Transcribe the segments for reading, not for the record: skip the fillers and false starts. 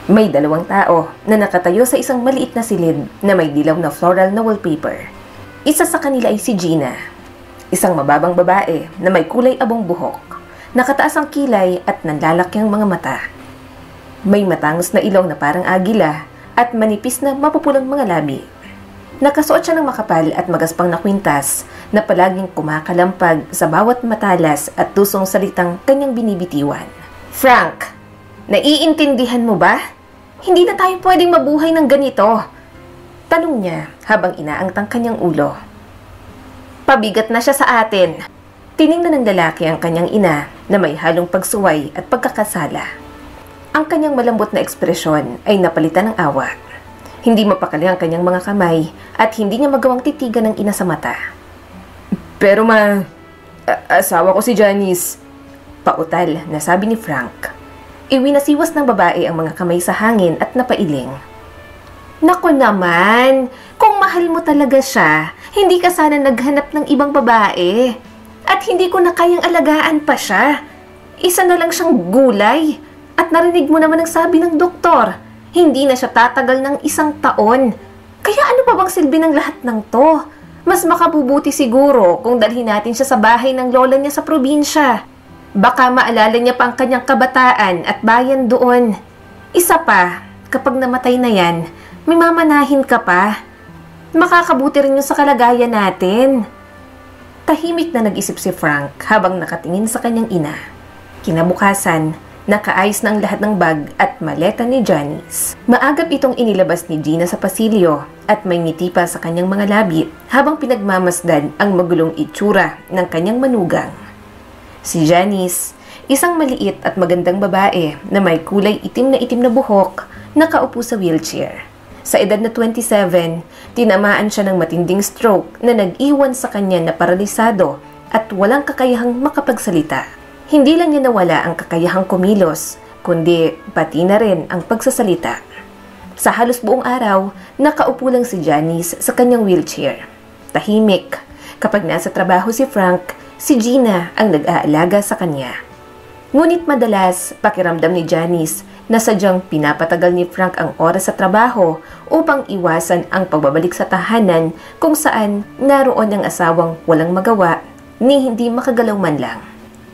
May dalawang tao na nakatayo sa isang maliit na silid na may dilaw na floral na wallpaper. Isa sa kanila ay si Gina, isang mababang babae na may kulay abong buhok, nakataas ang kilay at nanlalaki ang mga mata. May matangos na ilong na parang agila at manipis na mapupulang mga labi. Nakasuot siya ng makapal at magaspang na kwintas na palaging kumakalampag sa bawat matalas at tusong salitang kanyang binibitiwan. "Frank, naiintindihan mo ba? Hindi na tayo pwedeng mabuhay ng ganito," tanong niya habang inaangtang kanyang ulo. "Pabigat na siya sa atin." Tiningnan ng lalaki ang kanyang ina na may halong pagsuway at pagkakasala. Ang kanyang malambot na ekspresyon ay napalitan ng awa. Hindi mapakali ang kanyang mga kamay at hindi niya magawang titigan ng ina sa mata. "Pero asawa ko si Janice," pautal na sabi ni Frank. Iwinasiwas ng babae ang mga kamay sa hangin at napailing. "Naku naman, kung mahal mo talaga siya, hindi ka sana naghanap ng ibang babae. At hindi ko na kayang alagaan pa siya. Isa na lang siyang gulay. At narinig mo naman ang sabi ng doktor, hindi na siya tatagal ng 1 taon. Kaya ano pa bang silbi ng lahat ng to? Mas makabubuti siguro kung dalhin natin siya sa bahay ng lola niya sa probinsya. Baka maalala niya pa ang kanyang kabataan at bayan doon. Isa pa, kapag namatay na yan, may mamanahin ka pa. Makakabuti rin yun sa kalagayan natin." Tahimik na nag-isip si Frank habang nakatingin sa kanyang ina. Kinabukasan, nakaayos na ang lahat ng bag at maleta ni Janice. Maagap itong inilabas ni Gina sa pasilyo at may ngiti pa sa kanyang mga labi habang pinagmamasdan ang magulong itsura ng kanyang manugang. Si Janice, isang maliit at magandang babae na may kulay itim na buhok, nakaupo sa wheelchair. Sa edad na 27, tinamaan siya ng matinding stroke na nag-iwan sa kanya na paralisado at walang kakayahang makapagsalita. Hindi lang niya nawala ang kakayahang kumilos, kundi pati na rin ang pagsasalita. Sa halos buong araw, nakaupo lang si Janice sa kanyang wheelchair. Tahimik. Kapag nasa trabaho si Frank, si Gina ang nag-aalaga sa kanya. Ngunit madalas, pakiramdam ni Janice na sadyang pinapatagal ni Frank ang oras sa trabaho upang iwasan ang pagbabalik sa tahanan kung saan naroon ang asawang walang magawa ni hindi makagalaw man lang.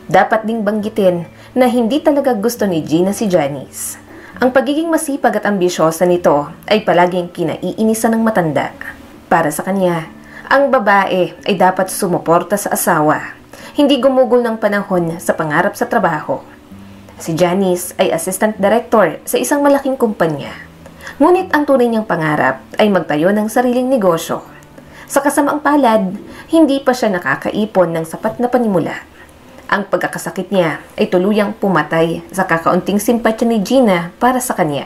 Dapat ding banggitin na hindi talaga gusto ni Gina si Janice. Ang pagiging masipag at ambisyosa nito ay palaging kinaiinisan ng matanda. Para sa kanya, ang babae ay dapat sumuporta sa asawa, hindi gumugol ng panahon sa pangarap sa trabaho. Si Janice ay assistant director sa isang malaking kumpanya. Ngunit ang tunay niyang pangarap ay magtayo ng sariling negosyo. Sa kasamaang palad, hindi pa siya nakakaipon ng sapat na panimula. Ang pagkakasakit niya ay tuluyang pumatay sa kakaunting simpatya ni Gina para sa kanya.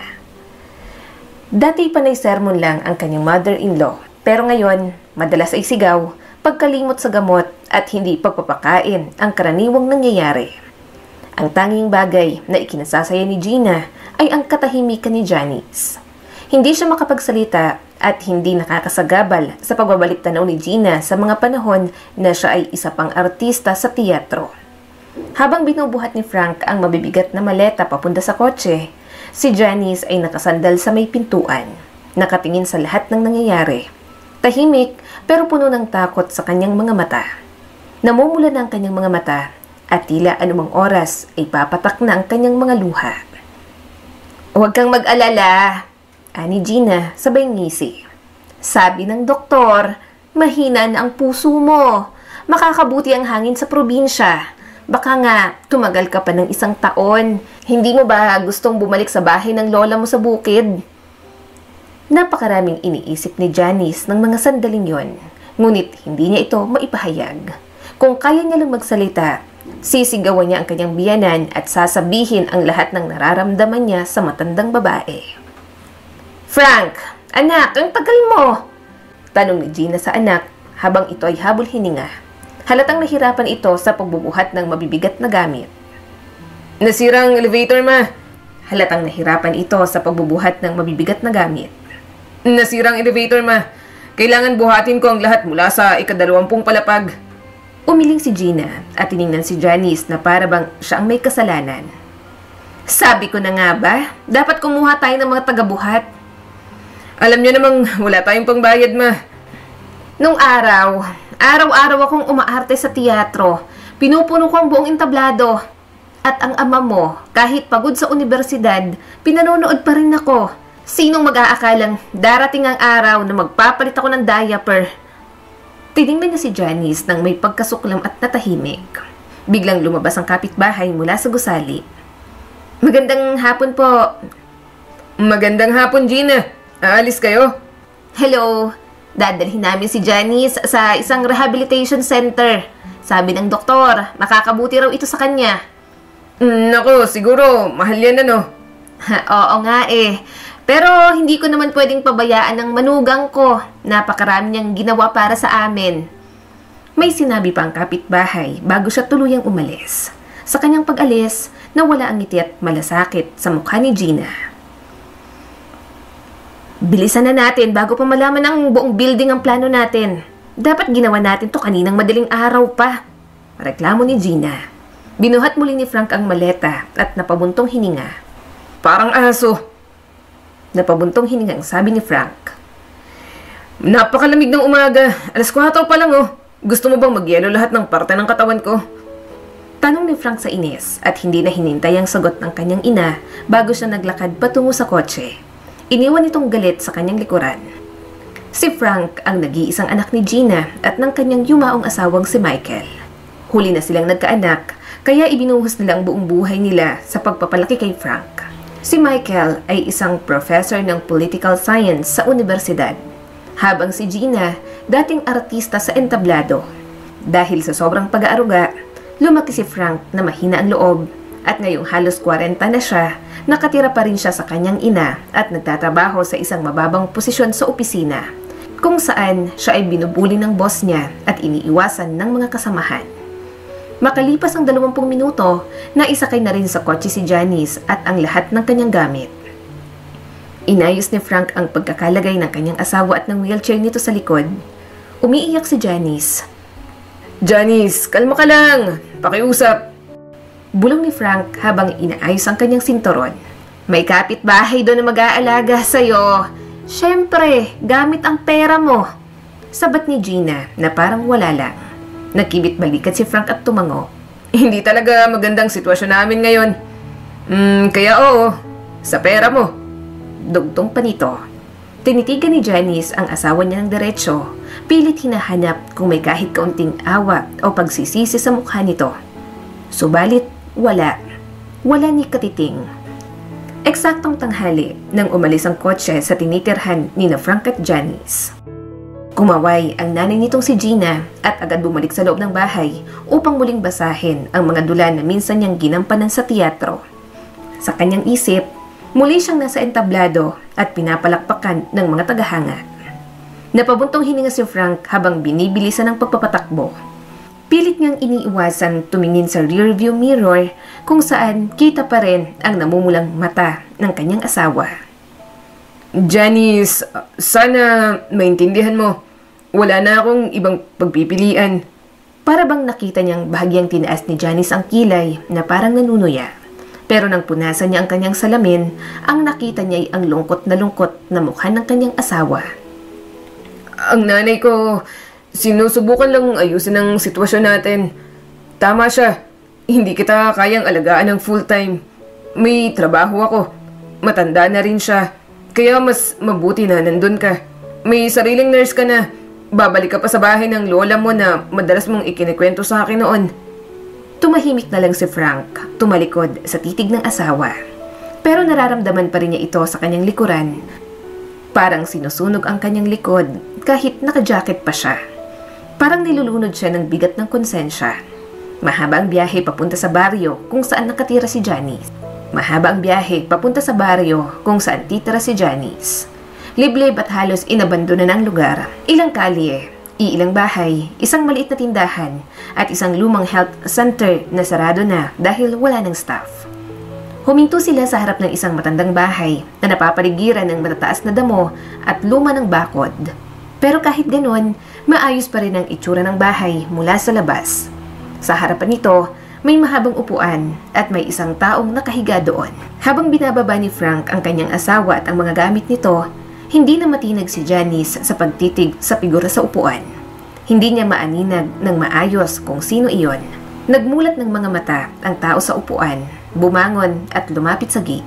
Dati panay sermon lang ang kanyang mother-in-law, pero ngayon, madalas ay sigaw, pagkalimot sa gamot at hindi pagpapakain ang karaniwang nangyayari. Ang tanging bagay na ikinasasaya ni Gina ay ang katahimikan ni Janice. Hindi siya makapagsalita at hindi nakakasagabal sa pagbabalik tanaw ni Gina sa mga panahon na siya ay isa pang artista sa teatro. Habang binubuhat ni Frank ang mabibigat na maleta papunta sa kotse, si Janice ay nakasandal sa may pintuan, nakatingin sa lahat ng nangyayari. Tahimik pero puno ng takot sa kanyang mga mata. Namumula na ang kanyang mga mata at tila anumang oras ay papatak na ang kanyang mga luha. "Huwag kang mag-alala," ani Gina sabay ngisi. "Sabi ng doktor, mahina na ang puso mo. Makakabuti ang hangin sa probinsya. Baka nga tumagal ka pa ng 1 taon. Hindi mo ba gustong bumalik sa bahay ng lola mo sa bukid?" Napakaraming iniisip ni Janice ng mga sandaling yon, ngunit hindi niya ito maipahayag. Kung kaya niya lang magsalita, sisigawan niya ang kanyang biyanan at sasabihin ang lahat ng nararamdaman niya sa matandang babae. "Frank, anak, ang tagal mo!" tanong ni Gina sa anak habang ito ay habol hininga. Halatang nahirapan ito sa pagbubuhat ng mabibigat na gamit. "Nasira ang elevator, ma." Halatang nahirapan ito sa pagbubuhat ng mabibigat na gamit. "Nasira ang elevator, ma. Kailangan buhatin ko ang lahat mula sa 20 palapag." Umiling si Gina at tiningnan si Janice na para bang siya ang may kasalanan. Sabi ko na nga ba, dapat kumuha tayo ng mga tagabuhat. Alam niyo namang wala tayong pangbayad, ma. Nung araw-araw akong umaarte sa teatro. Pinupuno ko ang buong entablado. At ang ama mo, kahit pagod sa universidad, pinanonood pa rin ako. Sinong mag-aakalang darating ang araw na magpapalit ako ng diaper? Tiningnan niya si Janice nang may pagkasuklam at natahimik. Biglang lumabas ang kapitbahay mula sa gusali. Magandang hapon po. Magandang hapon, Gina. Aalis kayo? Hello. Dadalhin namin si Janice sa isang rehabilitation center. Sabi ng doktor, makakabuti raw ito sa kanya. Nako, siguro, mahal yan ano. Oo nga eh. Pero hindi ko naman pwedeng pabayaan ng manugang ko. Napakarami niyang ginawa para sa amin. May sinabi pa ang kapitbahay bago siya tuluyang umalis. Sa kanyang pag-alis, nawala ang ngiti at malasakit sa mukha ni Gina. Bilisan na natin bago pa malaman ng buong building ang plano natin. Dapat ginawa natin to kaninang madaling araw pa. Reklamo ni Gina. Binuhat muli ni Frank ang maleta at napabuntong hininga. Parang aso. Napabuntong hininga ang sabi ni Frank. Napakalamig ng umaga. 4:00 pa lang oh. Gusto mo bang magyelo lahat ng parte ng katawan ko? Tanong ni Frank sa Ines at hindi na hinintay ang sagot ng kanyang ina bago siya naglakad patungo sa kotse. Iniwan itong galit sa kanyang likuran. Si Frank ang nag-iisang anak ni Gina at ng kanyang yumaong asawang si Michael. Huli na silang nagkaanak, kaya ibinuhos nila ang buong buhay nila sa pagpapalaki kay Frank. Si Michael ay isang professor ng political science sa universidad, habang si Gina dating artista sa entablado. Dahil sa sobrang pag-aaruga, lumaki si Frank na mahina ang loob at ngayong halos 40 na siya, nakatira pa rin siya sa kanyang ina at nagtatrabaho sa isang mababang posisyon sa opisina, kung saan siya ay binubuli ng boss niya at iniiwasan ng mga kasamahan. Makalipas ang 20 minuto, naisakay na rin sa kotse si Janice at ang lahat ng kanyang gamit. Inayos ni Frank ang pagkakalagay ng kanyang asawa at ng wheelchair nito sa likod. Umiiyak si Janice. Janice, kalma ka lang. Pakiusap. Bulong ni Frank habang inaayos ang kanyang sinturon. May kapitbahay doon na mag-aalaga sa'yo. Siyempre, gamit ang pera mo. Sabat ni Gina na parang wala lang. Nagkibit balikat si Frank at tumango. Hindi talaga magandang sitwasyon namin ngayon. Kaya oo, sa pera mo. Dugtong pa nito. Tinitigan ni Janice ang asawa niya ng diretsyo, pilit hinahanap kung may kahit kaunting awa o pagsisisi sa mukha nito. Subalit, wala. Wala ni katiting. Eksaktong tanghali nang umalis ang kotse sa tinitirhan ni na Frank at Janice. Kumaway ang nanay nitong si Gina at agad bumalik sa loob ng bahay upang muling basahin ang mga dula na minsan niyang ginampanan sa teatro. Sa kanyang isip, muli siyang nasa entablado at pinapalakpakan ng mga tagahanga. Napabuntong hininga si Frank habang binibilisan ang pagpapatakbo. Pilit niyang iniiwasan tumingin sa rearview mirror kung saan kita pa rin ang namumulang mata ng kanyang asawa. Janice, sana maintindihan mo. Wala na akong ibang pagpipilian. Para bang nakita niyang bahagyang tinaas ni Janice ang kilay na parang nanunuya. Pero nang punasan niya ang kanyang salamin, ang nakita niya ay ang lungkot na mukha ng kanyang asawa. Ang nanay ko, sinusubukan lang ayusin ang sitwasyon natin. Tama siya, hindi kita kayang alagaan ng full-time. May trabaho ako, matanda na rin siya. Kaya mas mabuti na nandun ka. May sariling nurse ka na. Babalik ka pa sa bahay ng lola mo na madalas mong ikinikwento sa akin noon. Tumahimik na lang si Frank, tumalikod sa titig ng asawa. Pero nararamdaman pa rin niya ito sa kanyang likuran. Parang sinusunog ang kanyang likod kahit naka-jacket pa siya. Parang nilulunod siya ng bigat ng konsensya. Mahaba ang biyahe papunta sa baryo kung saan nakatira si Janice. Mahaba ang biyahe papunta sa baryo kung saan titira si Janice. Liblib at halos inabandona ng lugar. Ilang kalye, iilang bahay, isang maliit na tindahan, at isang lumang health center na sarado na dahil wala ng staff. Huminto sila sa harap ng isang matandang bahay na napapaligiran ng matataas na damo at luma ng bakod. Pero kahit ganon, maayos pa rin ang itsura ng bahay mula sa labas. Sa harapan nito, May mahabang upuan at may isang taong nakahiga doon. Habang binababa ni Frank ang kanyang asawa at ang mga gamit nito, hindi na matinag si Janice sa pagtitig sa figura sa upuan. Hindi niya maaninag ng maayos kung sino iyon. Nagmulat ng mga mata ang tao sa upuan, bumangon at lumapit sa gate.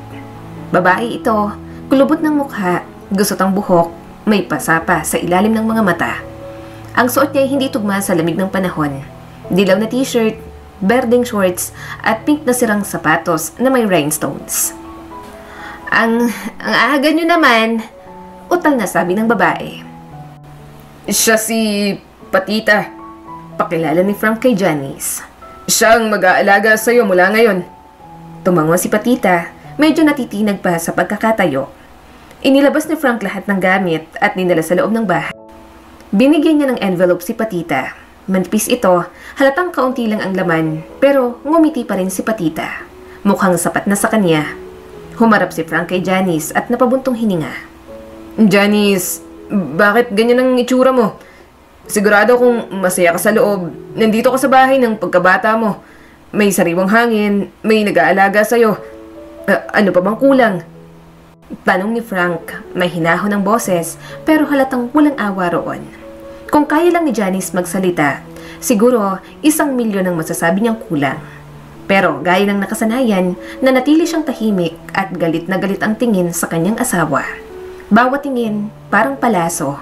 Babae ito, kulubot ng mukha, gusot ang buhok, may pasapa sa ilalim ng mga mata. Ang suot niya ay hindi tugma sa lamig ng panahon. Dilaw na t-shirt, berdeng shorts at pink na sirang sapatos na may rhinestones. Ang aga nyo naman, utal na sabi ng babae. Siya si Patita. Pakilala ni Frank kay Janice. Siya ang mag-aalaga sa'yo mula ngayon. Tumango si Patita, medyo natitinag pa sa pagkakatayo. Inilabas ni Frank lahat ng gamit at ninala sa loob ng bahay. Binigyan niya ng envelope si Patita. Manipis ito, halatang kaunti lang ang laman, pero ngumiti pa rin si Patita. Mukhang sapat na sa kanya. Humarap si Frank kay Janice at napabuntong hininga. Janice, bakit ganyan ang itsura mo? Sigurado kung masaya ka sa loob. Nandito ka sa bahay ng pagkabata mo. May sariwang hangin, may nag-aalaga sa'yo. Ano pa bang kulang? Tanong ni Frank, may hinahon ng boses, pero halatang walang awa roon. Kung kaya lang ni Janice magsalita, siguro 1,000,000 ang masasabi niyang kulang. Pero gaya ng nakasanayan, nanatili siyang tahimik at galit na galit ang tingin sa kanyang asawa. Bawat tingin, parang palaso.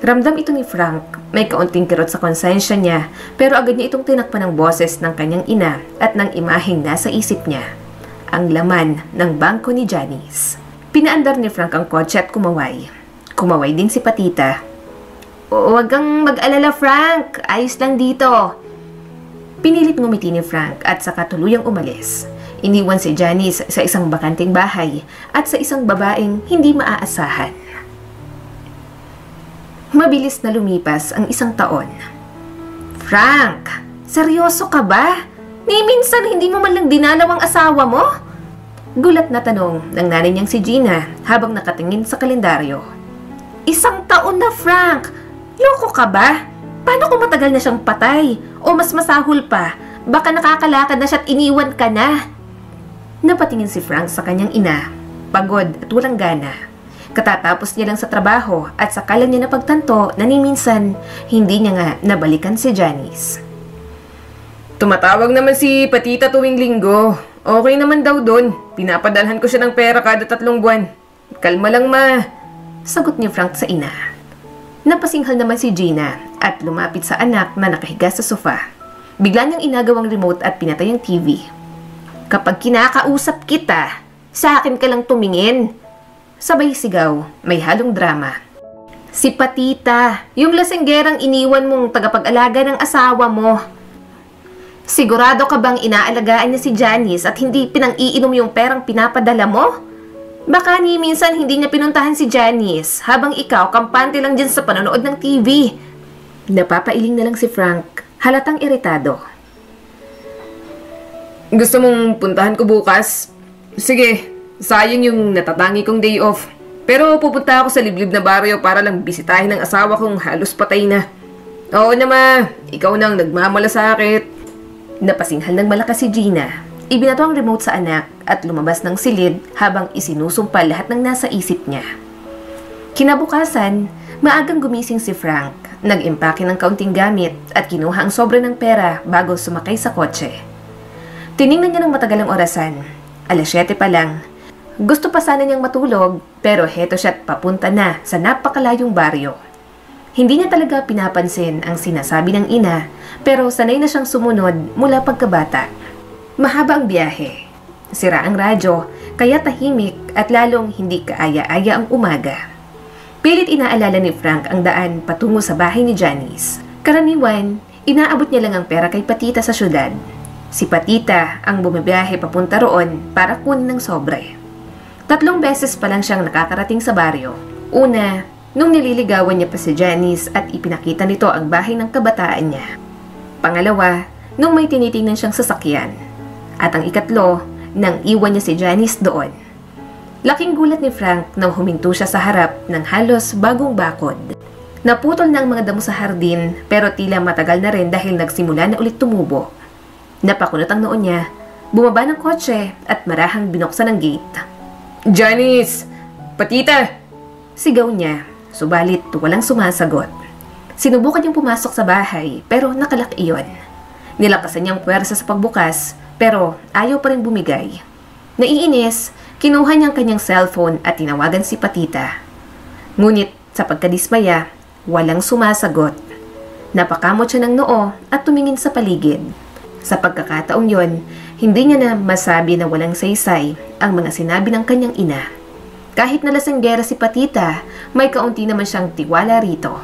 Ramdam ito ni Frank, may kaunting kirot sa konsensya niya, pero agad niya itong tinakpan ng boses ng kanyang ina at ng imaheng nasa isip niya. Ang laman ng bangko ni Janice. Pinaandar ni Frank ang kotse at kumaway. Kumaway din si Patita. Huwag kang mag-alala, Frank. Ayos lang dito. Pinilit ngumiti ni Frank at saka tuluyang umalis. Iniwan si Janice sa isang bakanting bahay at sa isang babaeng hindi maaasahan. Mabilis na lumipas ang 1 taon. Frank, seryoso ka ba? Ni minsan hindi mo man lang dinalaw ang asawa mo? Gulat na tanong ng nanay niyang si Gina habang nakatingin sa kalendaryo. 1 taon na, Frank! Loko ka ba? Paano kung matagal na siyang patay? O mas masahol pa, baka nakakalakad na siya at iniwan ka na? Napatingin si Frank sa kanyang ina, pagod at walang gana. Katatapos niya lang sa trabaho at saka lang niya napagtanto na ni minsan hindi niya nga nabalikan si Janice. Tumatawag naman si Patita tuwing linggo. Okay naman daw doon. Pinapadalhan ko siya ng pera kada 3 buwan. Kalma lang, ma. Sagot ni Frank sa ina. Napasinghal naman si Gina at lumapit sa anak na nakahiga sa sofa. Bigla niyang inagawang remote at pinatay ang TV. Kapag kinakausap kita, sa akin ka lang tumingin. Sabay sigaw, may halong drama. Si Patita, yung lasenggerang iniwan mong tagapag-alaga ng asawa mo. Sigurado ka bang inaalagaan niya si Janice at hindi pinang-iinom yung perang pinapadala mo? Baka ni minsan hindi niya pinuntahan si Janice habang ikaw kampante lang dyan sa panonood ng TV. Napapailing na lang si Frank, halatang iritado. Gusto mong puntahan ko bukas? Sige, sayang yung natatangi kong day off. Pero pupunta ako sa liblib na baryo para lang bisitahin ng asawa kong halos patay na. Oo na, ma, ikaw nang nagmamalasakit. Napasinghal ng malakas si Gina. Ibinato ang remote sa anak at lumabas ng silid habang isinusumpal lahat ng nasa isip niya. Kinabukasan, maagang gumising si Frank, nag-impake ng kaunting gamit at kinuha ang sobra ng pera bago sumakay sa kotse. Tiningnan niya ng matagalang orasan. 7:00 pa lang. Gusto pa sana niyang matulog pero heto siya't papunta na sa napakalayong baryo. Hindi niya talaga pinapansin ang sinasabi ng ina pero sanay na siyang sumunod mula pagkabata. Mahaba ang biyahe. Sira ang radyo, kaya tahimik at lalong hindi kaaya-aya ang umaga. Pilit inaalala ni Frank ang daan patungo sa bahay ni Janice. Karaniwan, inaabot niya lang ang pera kay Patita sa syudad. Si Patita ang bumibiyahe papunta roon para kunin ng sobre. 3 beses pa lang siyang nakakarating sa baryo. Una, nung nililigawan niya pa si Janice at ipinakita nito ang bahay ng kabataan niya. Pangalawa, nung may tinitingnan siyang sasakyan. At ang ikatlo, nang iwan niya si Janice doon. Laking gulat ni Frank nang huminto siya sa harap ng halos bagong bakod. Naputol na ang mga damo sa hardin pero tila matagal na rin dahil nagsimula na ulit tumubo. Napakunot ang noo niya, bumaba ng kotse at marahang binuksan ang gate. Janice! Patita! Sigaw niya, subalit walang sumasagot. Sinubukan niyang pumasok sa bahay pero nakalak iyon. Nilakasan niyang puwersa sa pagbukas pero ayaw pa rin bumigay. Naiinis, kinuha niyang kanyang cellphone at tinawagan si Patita. Ngunit sa pagkadismaya, walang sumasagot. Napakamot siya ng noo at tumingin sa paligid. Sa pagkakataong yon, hindi niya na masabi na walang saysay ang mga sinabi ng kanyang ina. Kahit nalasanggera si Patita, may kaunti naman siyang tiwala rito.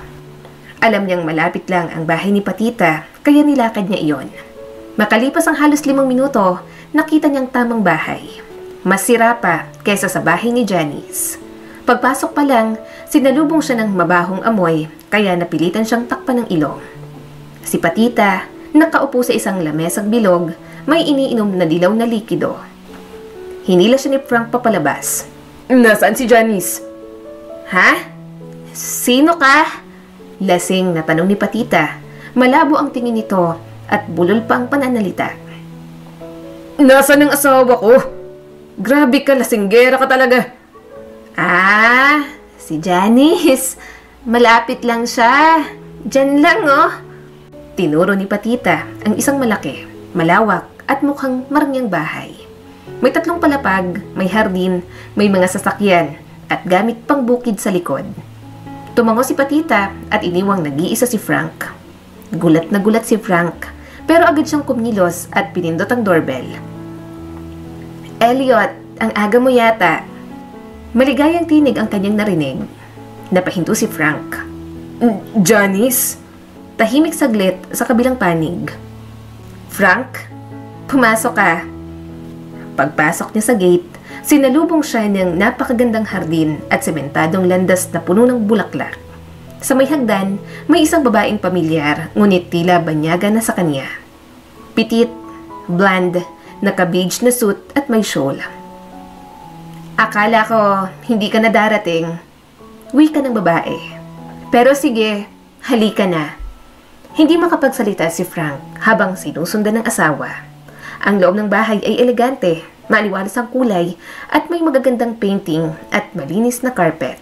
Alam niyang malapit lang ang bahay ni Patita, kaya nilakad niya iyon. Makalipas ang halos 5 minuto, nakita niyang tamang bahay. Mas sira pa kaysa sa bahay ni Janice. Pagpasok pa lang, sinalubong siya ng mabahong amoy, kaya napilitan siyang takpan ng ilong. Si Patita, nakaupo sa isang lamesang bilog, may iniinom na dilaw na likido. Hinila siya ni Frank papalabas. Nasaan si Janice? Ha? Sino ka? Lasing na tanong ni Patita. Malabo ang tingin nito at bulol pa ang pananalita. Nasaan ang asawa ko? Grabe ka, lasinggera ka talaga. Ah, si Janice. Malapit lang siya. Diyan lang, oh. Tinuro ni Patita ang isang malaki, malawak at mukhang marangyang bahay. May 3 palapag, may hardin, may mga sasakyan at gamit pang bukid sa likod. Tumango si Patita at iniwang nag-iisa si Frank. Gulat na gulat si Frank, pero agad siyang kumilos at pinindot ang doorbell. Elliot, ang aga mo yata. Maligayang tinig ang kanyang narinig. Napahinto si Frank. Janice? Tahimik saglit sa kabilang panig. Frank, pumasok ka. Pagpasok niya sa gate, sinalubong siya ng napakagandang hardin at sementadong landas na puno ng bulaklak. Sa may hagdan, may isang babaeng pamilyar, ngunit tila banyaga na sa kanya. Pitit, bland, naka-beige na suit at may shawl. Akala ko hindi ka na darating. Wika ng babae. Pero sige, halika na. Hindi makapagsalita si Frank habang sinusundan ng asawa. Ang loob ng bahay ay elegante, maliwalas ang kulay at may magagandang painting at malinis na carpet.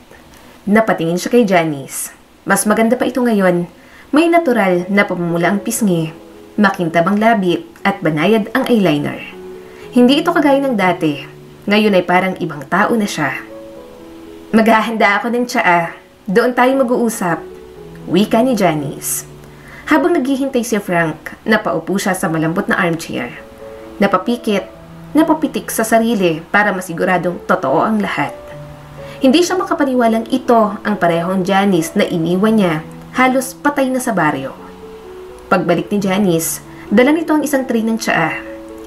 Napatingin siya kay Janice. Mas maganda pa ito ngayon. May natural na pamumula ang pisngi, makintab ang labi at banayad ang eyeliner. Hindi ito kagaya ng dati. Ngayon ay parang ibang tao na siya. Maghahanda ako ng tsaa. Doon tayo mag-uusap. Wika ni Janice. Habang naghihintay si Frank, napaupo siya sa malambot na armchair. Napapikit, napapitik sa sarili para masiguradong totoo ang lahat. Hindi siya makapaniwalang ito ang parehong Janice na iniwan niya halos patay na sa baryo. Pagbalik ni Janice, dala nito ang isang tray ng tsaa.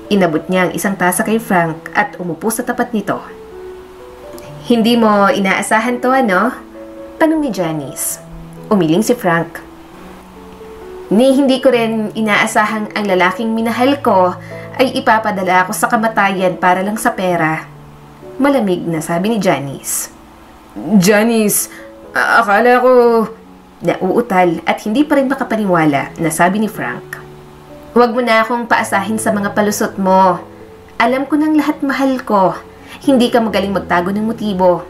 Inabot niya ang isang tasa kay Frank at umupo sa tapat nito. Hindi mo inaasahan to, ano? Tanong ni Janice. Umiling si Frank. Hindi ko rin inaasahang ang lalaking minahal ko ay ipapadala ako sa kamatayan para lang sa pera. Malamig na sabi ni Janice. Janice, akala ko... Nauutal at hindi pa rin makapaniwala na sabi ni Frank. Huwag mo na akong paasahin sa mga palusot mo. Alam ko ng lahat mahal ko. Hindi ka magaling magtago ng motibo.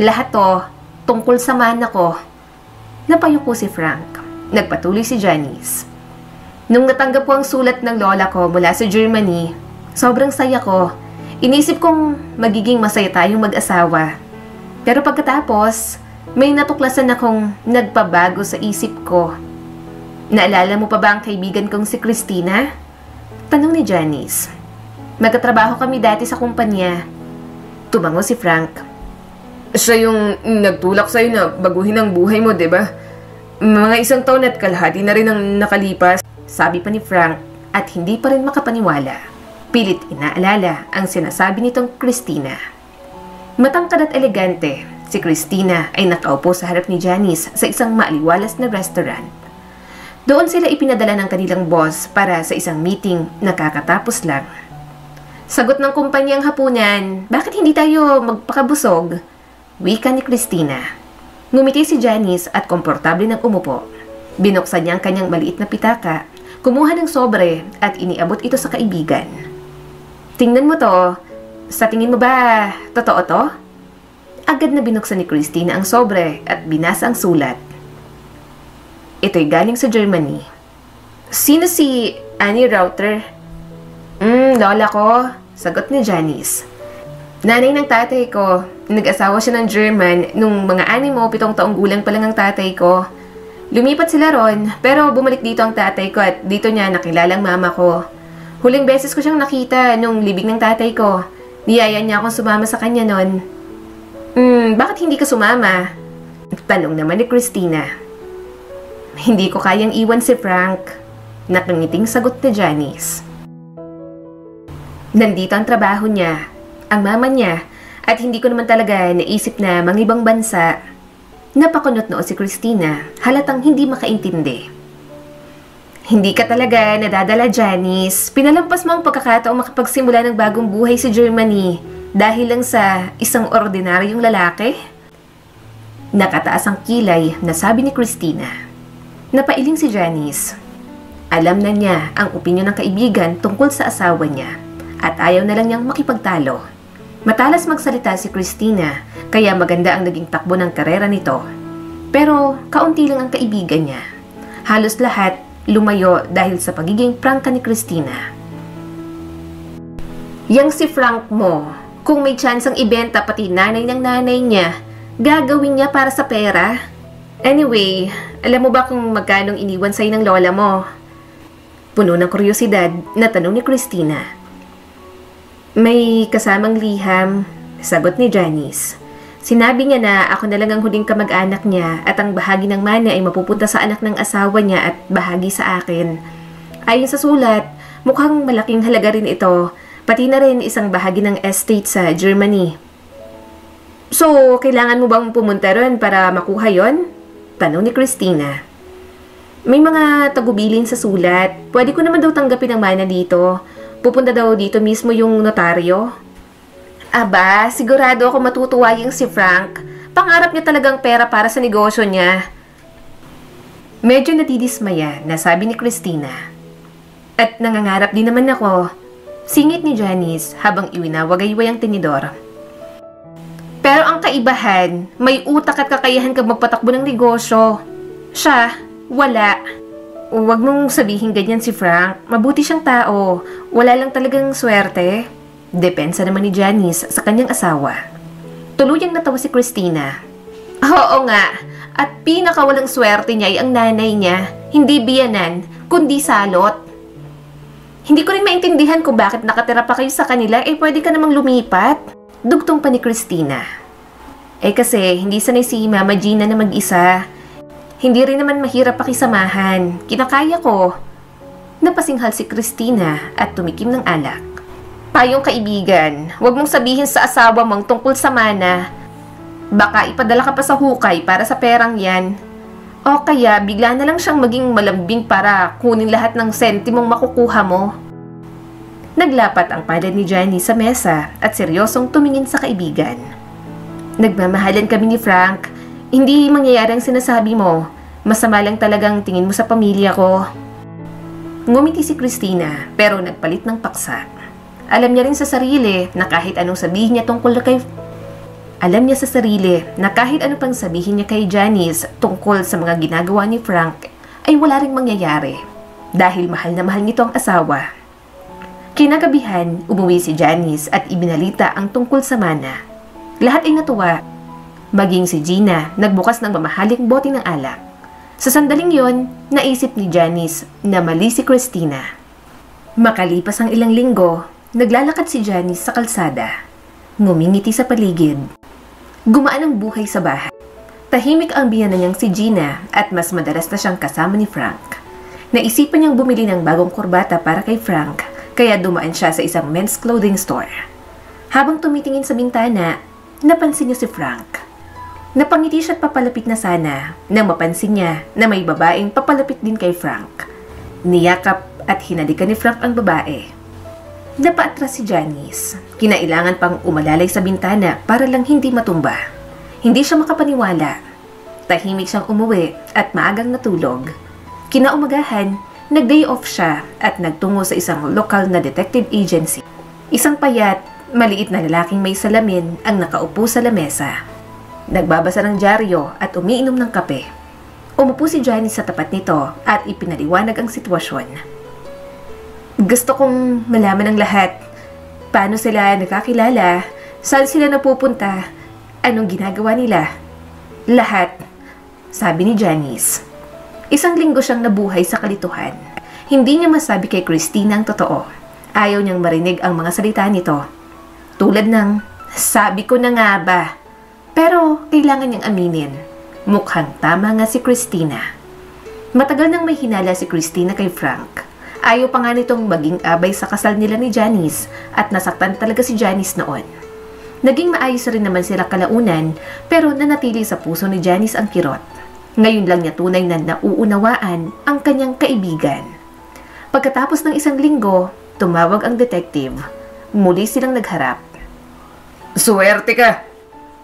Lahat to, tungkol sa mana ko. Napayuko si Frank. Nagpatuloy si Janice. Nung natanggap ko ang sulat ng lola ko mula sa Germany, sobrang saya ko. Inisip kong magiging masaya tayong mag-asawa. Pero pagkatapos, may natuklasan akong nagpabago sa isip ko. Naalala mo pa ba ang kaibigan kong si Christina? Tanong ni Janice. Magkatrabaho kami dati sa kumpanya. Tumango si Frank. Siya yung nagtulak sa'yo na baguhin ang buhay mo, diba? Mga 1 taon at kalahati na rin ang nakalipas. Sabi pa ni Frank at hindi pa rin makapaniwala. Pilit inaalala ang sinasabi nitong Christina. Matangkad at elegante, si Christina ay nakaupo sa harap ni Janice sa isang maaliwalas na restaurant. Doon sila ipinadala ng kanilang boss para sa isang meeting na kakatapos lang. Sagot ng kumpanyang hapunan, bakit hindi tayo magpakabusog? Wika ni Christina. Ngumiti si Janice at komportable nang umupo. Binuksan niya ang kanyang maliit na pitaka, Kumuha ng sobre at iniabot ito sa kaibigan. Tingnan mo to. Sa tingin mo ba, totoo to? Agad na binuksan ni Christina ang sobre at binasa ang sulat. Ito'y galing sa Germany. Sino si Annie Rauter? Lola ko, sagot ni Janice. Nanay ng tatay ko. Nag-asawa siya ng German nung mga 6 o 7 taong gulang pa lang ang tatay ko. Lumipat sila ron, pero bumalik dito ang tatay ko at dito niya nakilala ang mama ko. Huling beses ko siyang nakita nung libing ng tatay ko. Niyaya niya akong sumama sa kanya nun. Bakit hindi ka sumama? Tanong naman ni Christina. Hindi ko kayang iwan si Frank. Nakangiting sagot ni Janice. Nandito ang trabaho niya, ang mama niya, at hindi ko naman talaga naisip na mangibang bansa. Napakunot noon si Christina, halatang hindi makaintindi. Hindi ka talaga nadadala, Janice. Pinalampas mo ang pagkakataong makapagsimula ng bagong buhay sa Germany dahil lang sa isang ordinaryong lalaki? Nakataas ang kilay na sabi ni Christina. Napailing si Janice. Alam na niya ang opinyon ng kaibigan tungkol sa asawa niya at ayaw na lang niyang makipagtalo. Matalas magsalita si Christina, kaya maganda ang naging takbo ng karera nito. Pero kaunti lang ang kaibigan niya. Halos lahat lumayo dahil sa pagiging prangka ni Christina. Yang si Frank mo, kung may chance ang ibenta pati nanay ng nanay niya, gagawin niya para sa pera? Anyway, alam mo ba kung magkanong iniwan sa'yo ng lola mo? Puno ng kuryosidad na tanong ni Christina. May kasamang liham, sagot ni Janice. Sinabi niya na ako na lang ang huling kamag-anak niya at ang bahagi ng mana ay mapupunta sa anak ng asawa niya at bahagi sa akin. Ayon sa sulat, mukhang malaking halaga rin ito, pati na rin isang bahagi ng estate sa Germany. So, kailangan mo bang pumunta ron para makuha yon? Tanong ni Christina. May mga tagubilin sa sulat. Pwede ko naman daw tanggapin ang mana dito. Pupunta daw dito mismo yung notaryo. Aba, sigurado ako matutuwa yung si Frank. Pangarap niya talagang pera para sa negosyo niya. Medyo nadidismaya na sabi ni Christina. At nangangarap din naman ako. Singit ni Janice habang iwinawagayway ang tinidor. Pero ang kaibahan, may utak at kakayahan kang magpatakbo ng negosyo. Siya, wala. Huwag mong sabihin ganyan si Frank. Mabuti siyang tao. Wala lang talagang swerte. Depensa naman ni Janice sa kanyang asawa. Tuluyang natawa si Christina. Oo nga. At pinakawalang swerte niya ay ang nanay niya. Hindi biyanan, kundi salot. Hindi ko rin maintindihan kung bakit nakatira pa kayo sa kanila pwede ka namang lumipat. Dugtong pa ni Christina. Kasi hindi sanay si Mama Gina na mag-isa. Hindi rin naman mahirap pakisamahan. Kinakaya ko. Napasinghal si Christina at tumikim ng alak. Payong kaibigan, huwag mong sabihin sa asawa mong tungkol sa mana. Baka ipadala ka pa sa hukay para sa perang yan. O kaya bigla na lang siyang maging malambing para kunin lahat ng sentimong makukuha mo. Naglapat ang palad ni Jenny sa mesa at seryosong tumingin sa kaibigan. Nagmamahalan kami ni Frank. Hindi mangyayari ang sinasabi mo. Masama lang talagang tingin mo sa pamilya ko. Ngumiti si Christina pero nagpalit ng paksa. Alam niya rin sa sarili na kahit anong sabihin niya tungkol kay... Alam niya sa sarili na kahit ano pang sabihin niya kay Janice tungkol sa mga ginagawa ni Frank ay wala ring mangyayari dahil mahal na mahal nito ang asawa. Kinagabihan, umuwi si Janice at ibinalita ang tungkol sa mana. Lahat ay natuwa. Maging si Gina, nagbukas ng mamahaling bote ng alak. Sa sandaling yon, naisip ni Janice na mali si Christina. Makalipas ang ilang linggo, naglalakad si Janice sa kalsada. Ngumingiti sa paligid. Gumaan ang buhay sa bahay. Tahimik ang biyanan niyang si Gina at mas madalas na siyang kasama ni Frank. Naisipan niyang bumili ng bagong kurbata para kay Frank, kaya dumaan siya sa isang men's clothing store. Habang tumitingin sa bintana, napansin niya si Frank. Napangiti siya at papalapit na sana nang mapansin niya na may babaeng papalapit din kay Frank. Niyakap at hinalikan ni Frank ang babae. Napaatras si Janice. Kinailangan pang umalalay sa bintana para lang hindi matumba. Hindi siya makapaniwala. Tahimik siyang umuwi at maagang natulog. Kinaumagahan, Nag-day off siya at nagtungo sa isang lokal na detective agency. Isang payat, maliit na lalaking may salamin ang nakaupo sa lamesa. Nagbabasa ng dyaryo at umiinom ng kape. Umupo si Janice sa tapat nito at ipinaliwanag ang sitwasyon. Gusto kong malaman ang lahat. Paano sila nakakilala? Saan sila napupunta? Anong ginagawa nila? Lahat, sabi ni Janice. Isang linggo siyang nabuhay sa kalituhan. Hindi niya masabi kay Christina ang totoo. Ayaw niyang marinig ang mga salita nito. Tulad ng, sabi ko na nga ba? Pero kailangan niyang aminin. Mukhang tama nga si Christina. Matagal nang may hinala si Christina kay Frank. Ayaw pa nga nitong maging abay sa kasal nila ni Janice at nasaktan talaga si Janice noon. Naging maayos rin naman sila kalaunan pero nanatili sa puso ni Janice ang kirot. Ngayon lang niya tunay na nauunawaan ang kanyang kaibigan. Pagkatapos ng isang linggo, tumawag ang detective. Muli silang nagharap. Suwerte ka!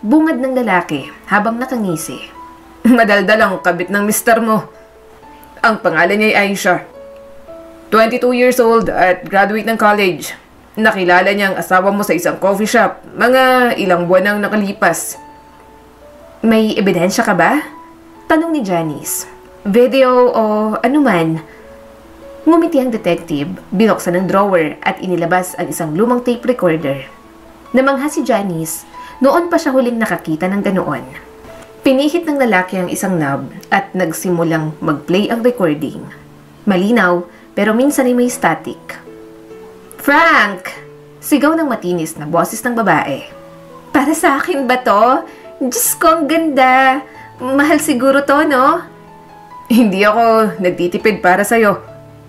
Bungad ng lalaki habang nakangisi. Madaldal ang kabit ng mister mo. Ang pangalan niya ay Aisha. 22 years old at graduate ng college. Nakilala niya ang asawa mo sa isang coffee shop. Mga ilang buwan nang nakalipas. May ebidensya ka ba? Tanong ni Janice. Video o anuman? Ngumiti ang detective, binuksan ang drawer at inilabas ang isang lumang tape recorder. Namangha si Janice, noon pa siya huling nakakita ng ganoon. Pinihit ng lalaki ang isang knob at nagsimulang mag-play ang recording. Malinaw, pero minsan ay may static. Frank! Sigaw ng matinis na boses ng babae. Para sa akin ba to? Diyos ko, ang ganda! Mahal siguro to, no? Hindi ako nagtitipid para sa'yo.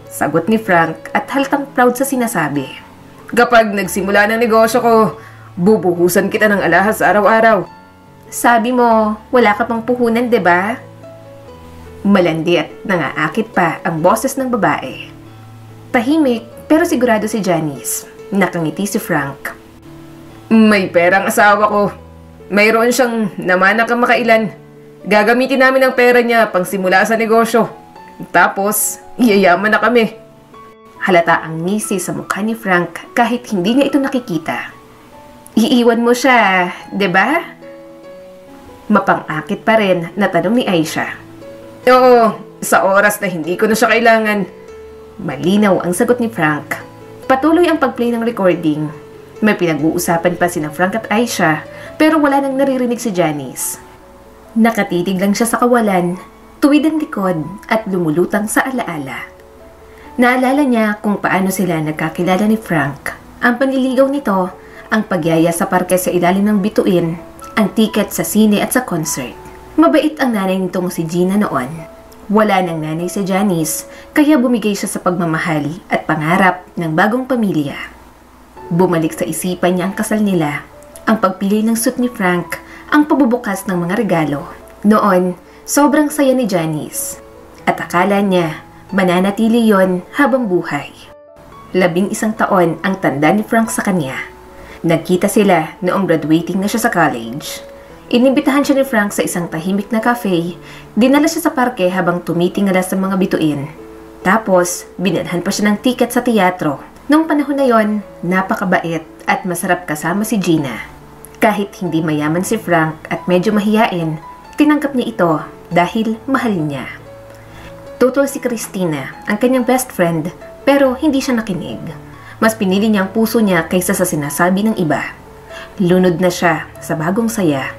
Sagot ni Frank at haltang proud sa sinasabi. Kapag nagsimula ng negosyo ko, bubuhusan kita ng alahas araw-araw. Sabi mo, wala ka pang puhunan, 'di ba? Malandi at nangaakit pa ang boses ng babae. Tahimik pero sigurado si Janice. Nakangiti si Frank. May perang asawa ko. Mayroon siyang namana kamakailan. Gagamitin namin ang pera niya pang simula sa negosyo. Tapos, yayaman na kami. Halata ang ngisi sa mukha ni Frank kahit hindi niya ito nakikita. Iiwan mo siya, 'di ba? Mapang-akit pa rin na tanong ni Aisha. Oo, sa oras na hindi ko na siya kailangan. Malinaw ang sagot ni Frank. Patuloy ang pag-play ng recording. May pinag-uusapan pa sina Frank at Aisha pero wala nang naririnig si Janice. Nakatitig lang siya sa kawalan, tuwid ang likod at lumulutang sa alaala. Naalala niya kung paano sila nagkakilala ni Frank. Ang panliligaw nito, ang pagyaya sa parke sa ilalim ng bituin, ang tiket sa sine at sa concert. Mabait ang nanay nitong si Gina noon. Wala nang nanay si Janice, kaya bumigay siya sa pagmamahal at pangarap ng bagong pamilya. Bumalik sa isipan niya ang kasal nila, ang pagpili ng suit ni Frank, ang pabubukas ng mga regalo. Noon, sobrang saya ni Janice. At akala niya, mananatili yon habang buhay. 11 taon ang tanda ni Frank sa kanya. Nagkita sila noong graduating na siya sa college. Inibitahan siya ni Frank sa isang tahimik na cafe, dinala siya sa parke habang tumitingala sa mga bituin. Tapos, binalhan pa siya ng tiket sa teatro. Noong panahon na yon, napakabait at masarap kasama si Gina. Kahit hindi mayaman si Frank at medyo mahiyain, tinanggap niya ito dahil mahal niya. Tutol si Christina, ang kanyang best friend, pero hindi siya nakinig. Mas pinili niya ang puso niya kaysa sa sinasabi ng iba. Lunod na siya sa bagong saya.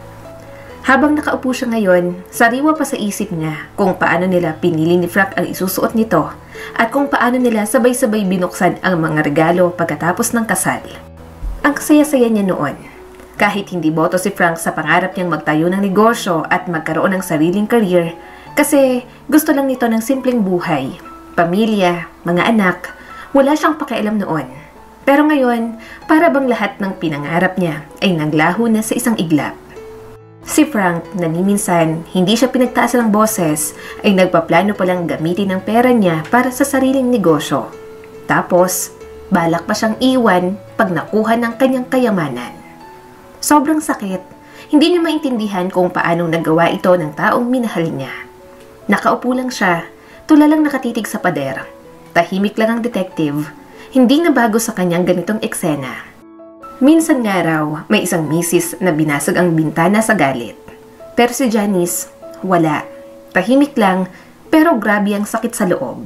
Habang nakaupo siya ngayon, sariwa pa sa isip niya kung paano nila pinili ni Frank ang isusuot nito at kung paano nila sabay-sabay binuksan ang mga regalo pagkatapos ng kasal. Ang kasaya-saya niya noon. Kahit hindi boto si Frank sa pangarap niyang magtayo ng negosyo at magkaroon ng sariling career kasi gusto lang nito ng simpleng buhay, pamilya, mga anak, wala siyang pakialam noon. Pero ngayon, para bang lahat ng pinangarap niya ay naglaho na sa isang iglap. Si Frank, na minsan hindi siya pinagtaas ng boses, ay nagpaplano palang gamitin ang pera niya para sa sariling negosyo. Tapos, balak pa siyang iwan pag nakuha ng kanyang kayamanan. Sobrang sakit, hindi niya maintindihan kung paanong nagawa ito ng taong minahal niya. Nakaupo lang siya, tulalang nakatitig sa pader. Tahimik lang ang detective. Hindi na bago sa kanyang ganitong eksena. Minsan nga raw, may isang misis na binasag ang bintana sa galit. Pero si Janice, wala. Tahimik lang, pero grabe ang sakit sa loob.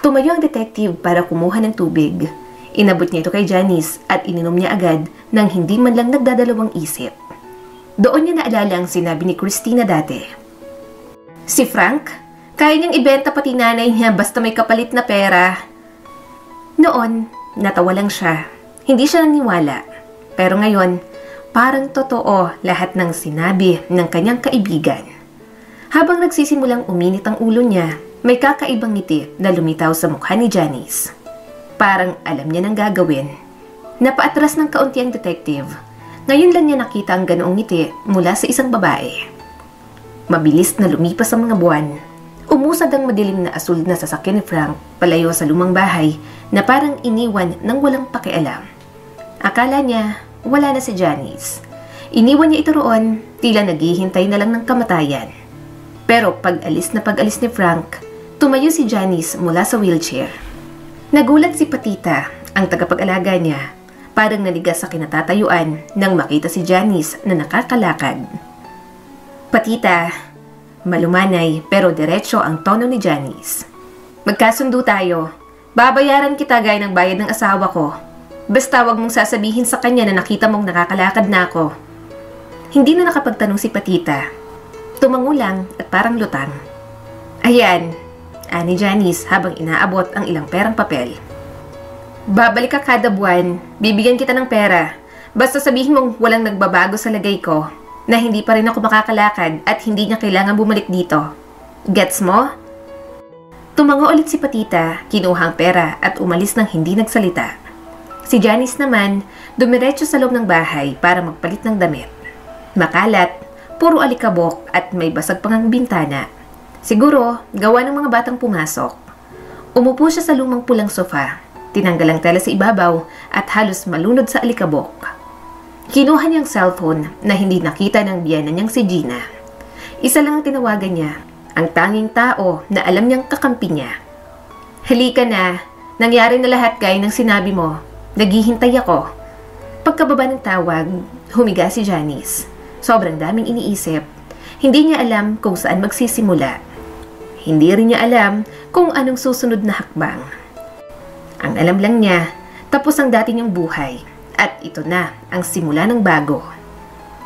Tumayo ang detective para kumuha ng tubig. Inabot niya ito kay Janice at ininom niya agad nang hindi man lang nagdadalawang isip. Doon niya naalala ang sinabi ni Christina dati. Si Frank, kaya niyang ibenta pati nanay niya basta may kapalit na pera. Noon, natawa lang siya. Hindi siya naniwala. Pero ngayon, parang totoo lahat ng sinabi ng kanyang kaibigan. Habang nagsisimulang uminit ang ulo niya, may kakaibang ngiti na lumitaw sa mukha ni Janice. Parang alam niya nang gagawin. Napaatras ng kaunti ang detective. Ngayon lang niya nakita ang ganoong ngiti mula sa isang babae. Mabilis na lumipas ang mga buwan. Umusad ang madilim na asul na sasakyan ni Frank palayo sa lumang bahay na parang iniwan ng walang pakialam. Akala niya wala na si Janice. Iniwan niya ito roon, tila naghihintay na lang ng kamatayan. Pero pag-alis ni Frank, tumayo si Janice mula sa wheelchair. Nagulat si Patita, ang tagapag-alaga niya, parang naligas sa kinatatayuan nang makita si Janice na nakakalakad. Patita, malumanay pero diretso ang tono ni Janice. Magkasundo tayo. Babayaran kita gaya ng bayad ng asawa ko. Basta wag mong sasabihin sa kanya na nakita mong nakakalakad na ako. Hindi na nakapagtanong si Patita. Tumango lang at parang lutang. Ayan, ani Janice habang inaabot ang ilang perang papel. Babalik ka kada buwan, bibigyan kita ng pera. Basta sabihin mong walang nagbabago sa lagay ko, na hindi pa rin ako makakalakad at hindi niya kailangan bumalik dito. Gets mo? Tumango ulit si Patita, kinuha ang pera at umalis nang hindi nagsalita. Si Janice naman, dumiretso sa loob ng bahay para magpalit ng damit. Makalat, puro alikabok at may basag pang ang bintana. Siguro, gawa ng mga batang pumasok. Umupo siya sa lumang pulang sofa, tinanggal ang tela sa ibabaw at halos malunod sa alikabok. Kinuha niyang cellphone na hindi nakita ng biyana niyang si Gina. Isa lang ang tinawagan niya, ang tanging tao na alam niyang kakampi niya. Halika na, nangyari na lahat gaya ng sinabi mo. Naghihintay ako. Pagkababa ng tawag, humiga si Janice. Sobrang daming iniisip. Hindi niya alam kung saan magsisimula. Hindi rin niya alam kung anong susunod na hakbang. Ang alam lang niya, tapos ang dati niyang buhay. At ito na ang simula ng bago.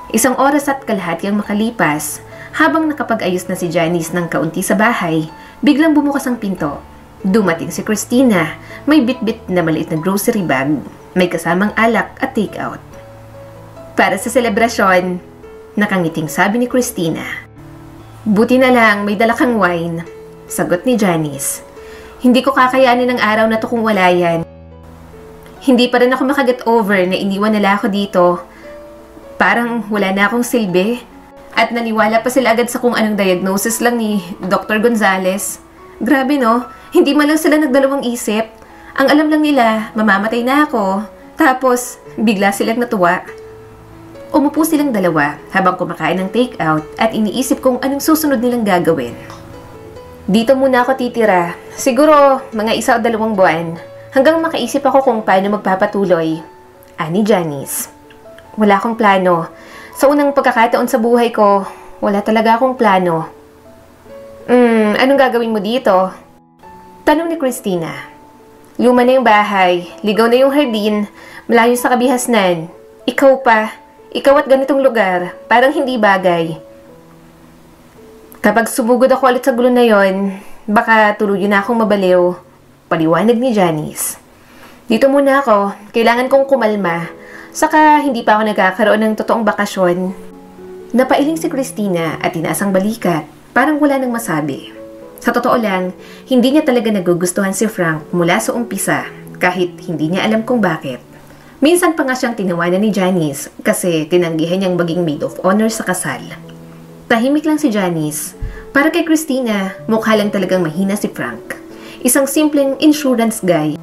Isang oras at kalahati ang makalipas, habang nakapag-ayos na si Janice ng kaunti sa bahay, biglang bumukas ang pinto. Dumating si Christina, may bitbit na maliit na grocery bag, may kasamang alak at take-out. Para sa selebrasyon, nakangiting sabi ni Christina. Buti na lang may dala kang wine, sagot ni Janice. Hindi ko kakayanin ang araw na to kung wala yan. Hindi pa rin ako makaget over na iniwan nila ako dito. Parang wala na akong silbi. At naniwala pa sila agad sa kung anong diagnosis lang ni Dr. Gonzales. Grabe no, hindi man lang sila nagdalawang isip. Ang alam lang nila, mamamatay na ako. Tapos, bigla silang natuwa. Umupo silang dalawa habang kumakain ng take-out at iniisip kung anong susunod nilang gagawin. Dito muna ako titira. Siguro mga 1 o 2 buwan. Hanggang makaisip ako kung paano magpapatuloy. Ani Janice. Wala akong plano. Sa unang pagkakataon sa buhay ko, wala talaga akong plano. Anong gagawin mo dito? Tanong ni Christina. Luma na yung bahay, ligaw na yung hardin, malayo sa kabihasnan. Ikaw pa. Ikaw at ganitong lugar, parang hindi bagay. Kapag sumugod ako ulit sa gulo na yon, baka tuluyan na akong mabaliw. Paliwanag ni Janice. Dito muna ako, kailangan kong kumalma. Saka hindi pa ako nagkakaroon ng totoong bakasyon. Napailing si Christina at tinaas ang balikat, parang wala nang masabi. Sa totoo lang, hindi niya talaga nagugustuhan si Frank mula sa umpisa, kahit hindi niya alam kung bakit. Minsan pa nga siyang tinawanan ni Janice kasi tinanggihan niyang maging maid of honor sa kasal. Tahimik lang si Janice. Para kay Christina, mukha lang talagang mahina si Frank. Isang simpleng insurance guy.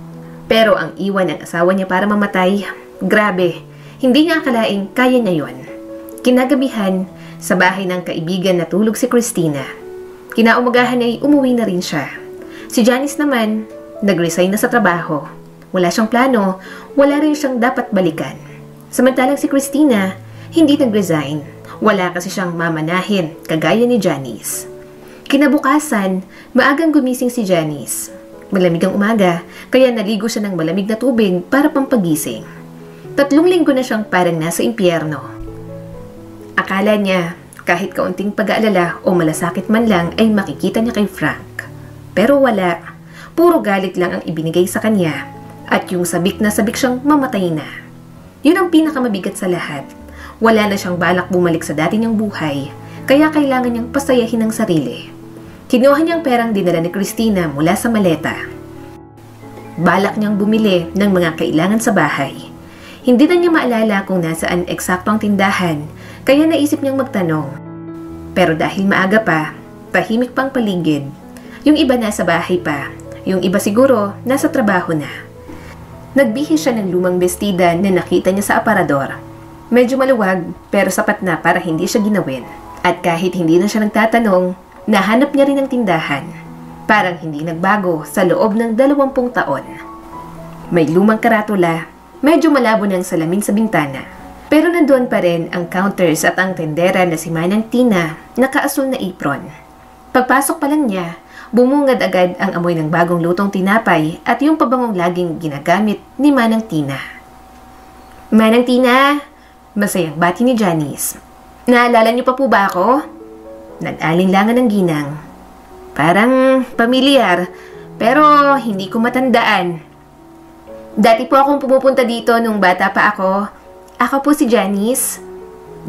Pero ang iwan ng asawa niya para mamatay, grabe, hindi niya akalaing kaya niya yon. Kinagabihan, sa bahay ng kaibigan natulog si Christina. Kinaumagahan ay umuwi na rin siya. Si Janice naman, nag-resign na sa trabaho. Wala siyang plano, wala rin siyang dapat balikan. Samantalang si Christina, hindi nag-resign. Wala kasi siyang mamanahin, kagaya ni Janice. Kinabukasan, maagang gumising si Janice. Malamig ang umaga, kaya naligo siya ng malamig na tubig para pampagising. 3 linggo na siyang parang nasa impyerno. Akala niya, kahit kaunting pag-aalala o malasakit man lang ay makikita niya kay Frank. Pero wala. Puro galit lang ang ibinigay sa kanya at yung sabik na sabik siyang mamatay na. Yun ang pinakamabigat sa lahat. Wala na siyang balak bumalik sa dati niyang buhay, kaya kailangan niyang pasayahin ang sarili. Kinuha niyang perang dinala ni Christina mula sa maleta. Balak niyang bumili ng mga kailangan sa bahay. Hindi na niya maalala kung nasaan eksakto ang tindahan, kaya naisip niyang magtanong. Pero dahil maaga pa, tahimik pang paligid. Yung iba nasa bahay pa, yung iba siguro nasa trabaho na. Nagbihis siya ng lumang bestida na nakita niya sa aparador. Medyo maluwag pero sapat na para hindi siya ginawin. At kahit hindi na siya nagtatanong, nahanap niya rin ang tindahan. Parang hindi nagbago sa loob ng 20 taon. May lumang karatula, medyo malabo ng salamin sa bintana. Pero nandoon pa rin ang counters at ang tendera na si Manang Tina, nakaasul na apron. Pagpasok pa lang niya, bumungad agad ang amoy ng bagong lutong tinapay at yung pabangong laging ginagamit ni Manang Tina. Manang Tina, masayang bati ni Janice. Naalala niyo pa po ba ako? Nag-alinlangan ng ginang. Parang pamilyar, pero hindi ko matandaan. Dati po akong pumupunta dito nung bata pa ako. Ako po si Janice.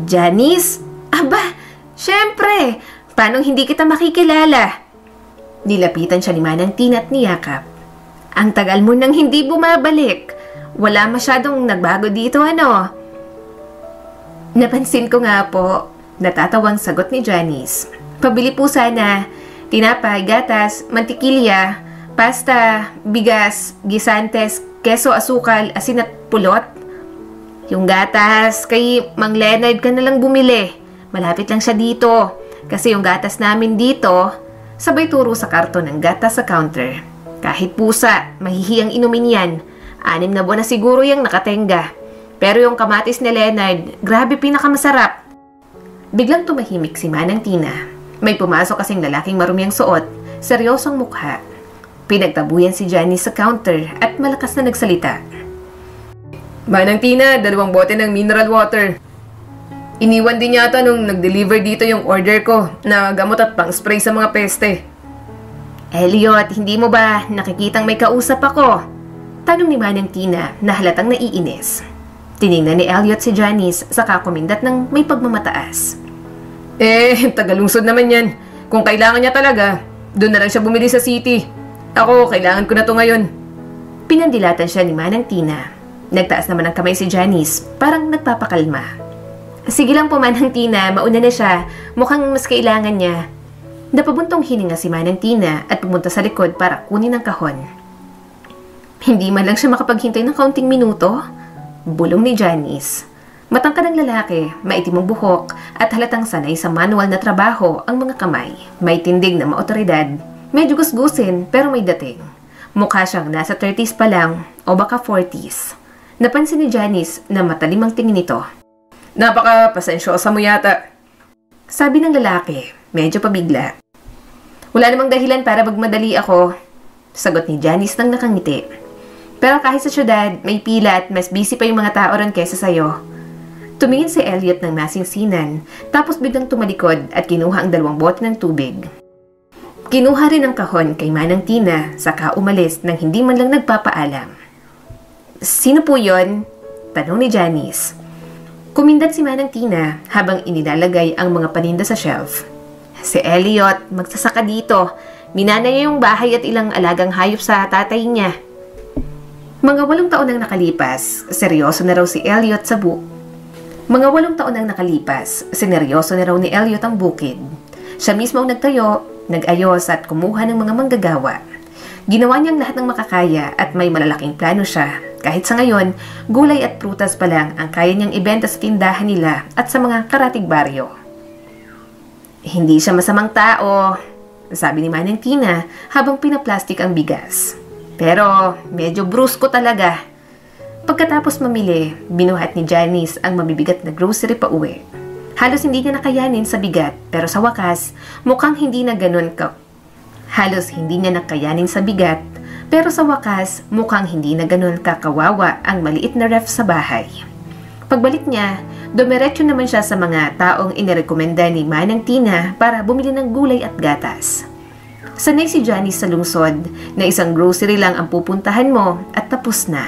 Janice? Aba, syempre! Paano hindi kita makikilala? Nilapitan siya ni Manang Tina at niyakap. Ang tagal mo nang hindi bumabalik. Wala masyadong nagbago dito, ano? Napansin ko nga po. Natatawang sagot ni Janice. Pabili po sana. Tinapay, gatas, mantikilya, pasta, bigas, gisantes, keso, asukal, asin at pulot. Yung gatas, kay Mang Leonard ka na lang bumili. Malapit lang siya dito. Kasi yung gatas namin dito, sabay turo sa karton ng gatas sa counter. Kahit pusa, mahihiyang inumin yan. 6 na buwan na siguro yung nakatenga. Pero yung kamatis ni Leonard, grabe pinakamasarap. Biglang tumahimik si Manang Tina. May pumasok kasing lalaking marumi ang suot, seryosong mukha. Pinagtabuyan si Janice sa counter at malakas na nagsalita. Manang Tina, 2 bote ng mineral water. Iniwan din yata nung nag-deliver dito yung order ko na gamot at pang-spray sa mga peste. Elliot, hindi mo ba nakikitang may kausap ako? Tanong ni Manang Tina na halatang naiinis. Tiningnan ni Elliot si Janice saka kumindat ng may pagmamataas. Tagalungsod naman yan. Kung kailangan niya talaga, doon na lang siya bumili sa city. Ako, kailangan ko na to ngayon. Pinandilatan siya ni Manang Tina. Nagtaas naman ang kamay si Janice, parang nagpapakalma. Sige lang po, Manang Tina, mauna na siya. Mukhang mas kailangan niya. Napabuntong hininga si Manang Tina at pumunta sa likod para kunin ang kahon. Hindi man lang siya makapaghintay ng kaunting minuto. Bulong ni Janice. Matangkad ang lalaki, maitim ang buhok at halatang sanay sa manual na trabaho ang mga kamay. May tindig na maotoridad, medyo gusgusin pero may dating. Mukha siyang nasa 30s pa lang o baka 40s. Napansin ni Janice na matalim ang tingin nito. Napaka-pasensyosa mo yata. Sabi ng lalaki, medyo pabigla. Wala namang dahilan para magmadali ako, sagot ni Janice nang nakangiti. Pero kahit sa syudad, may pila at mas busy pa yung mga tao ron kesa sa'yo. Tumingin si Elliot ng masinsinan, tapos biglang tumalikod at kinuha ang 2 bote ng tubig. Kinuha rin ang kahon kay Manang Tina, saka umalis nang hindi man lang nagpapaalam. Sino po yon? Tanong ni Janice. Kumindat si Manang Tina habang inilalagay ang mga paninda sa shelf. Si Elliot, magsasaka dito. Minana niya yung bahay at ilang alagang hayop sa tatay niya. Mga 8 taon nang nakalipas, seryoso na raw si Elliot sa Mga 8 taon nang nakalipas, sineryoso na raw ni Elliot ang bukid. Siya mismo ang nagtayo, nag-ayos at kumuha ng mga manggagawa. Ginawa niyang lahat ng makakaya at may malalaking plano siya. Kahit sa ngayon, gulay at prutas pa lang ang kaya niyang ibenta sa tindahan nila at sa mga karatig baryo. Hindi siya masamang tao, sabi ni Manang Tina habang pinaplastik ang bigas. Pero medyo brusko talaga. Pagkatapos mamili, binuhat ni Janice ang mabibigat na grocery pa uwi. Halos hindi niya nakayanin sa bigat, pero sa wakas, mukhang hindi na ganun kakawawa ang maliit na ref sa bahay. Pagbalik niya, dumiretso naman siya sa mga taong inirekomenda ni Manang Tina para bumili ng gulay at gatas. Sanay si Janice sa lungsod na isang grocery lang ang pupuntahan mo at tapos na.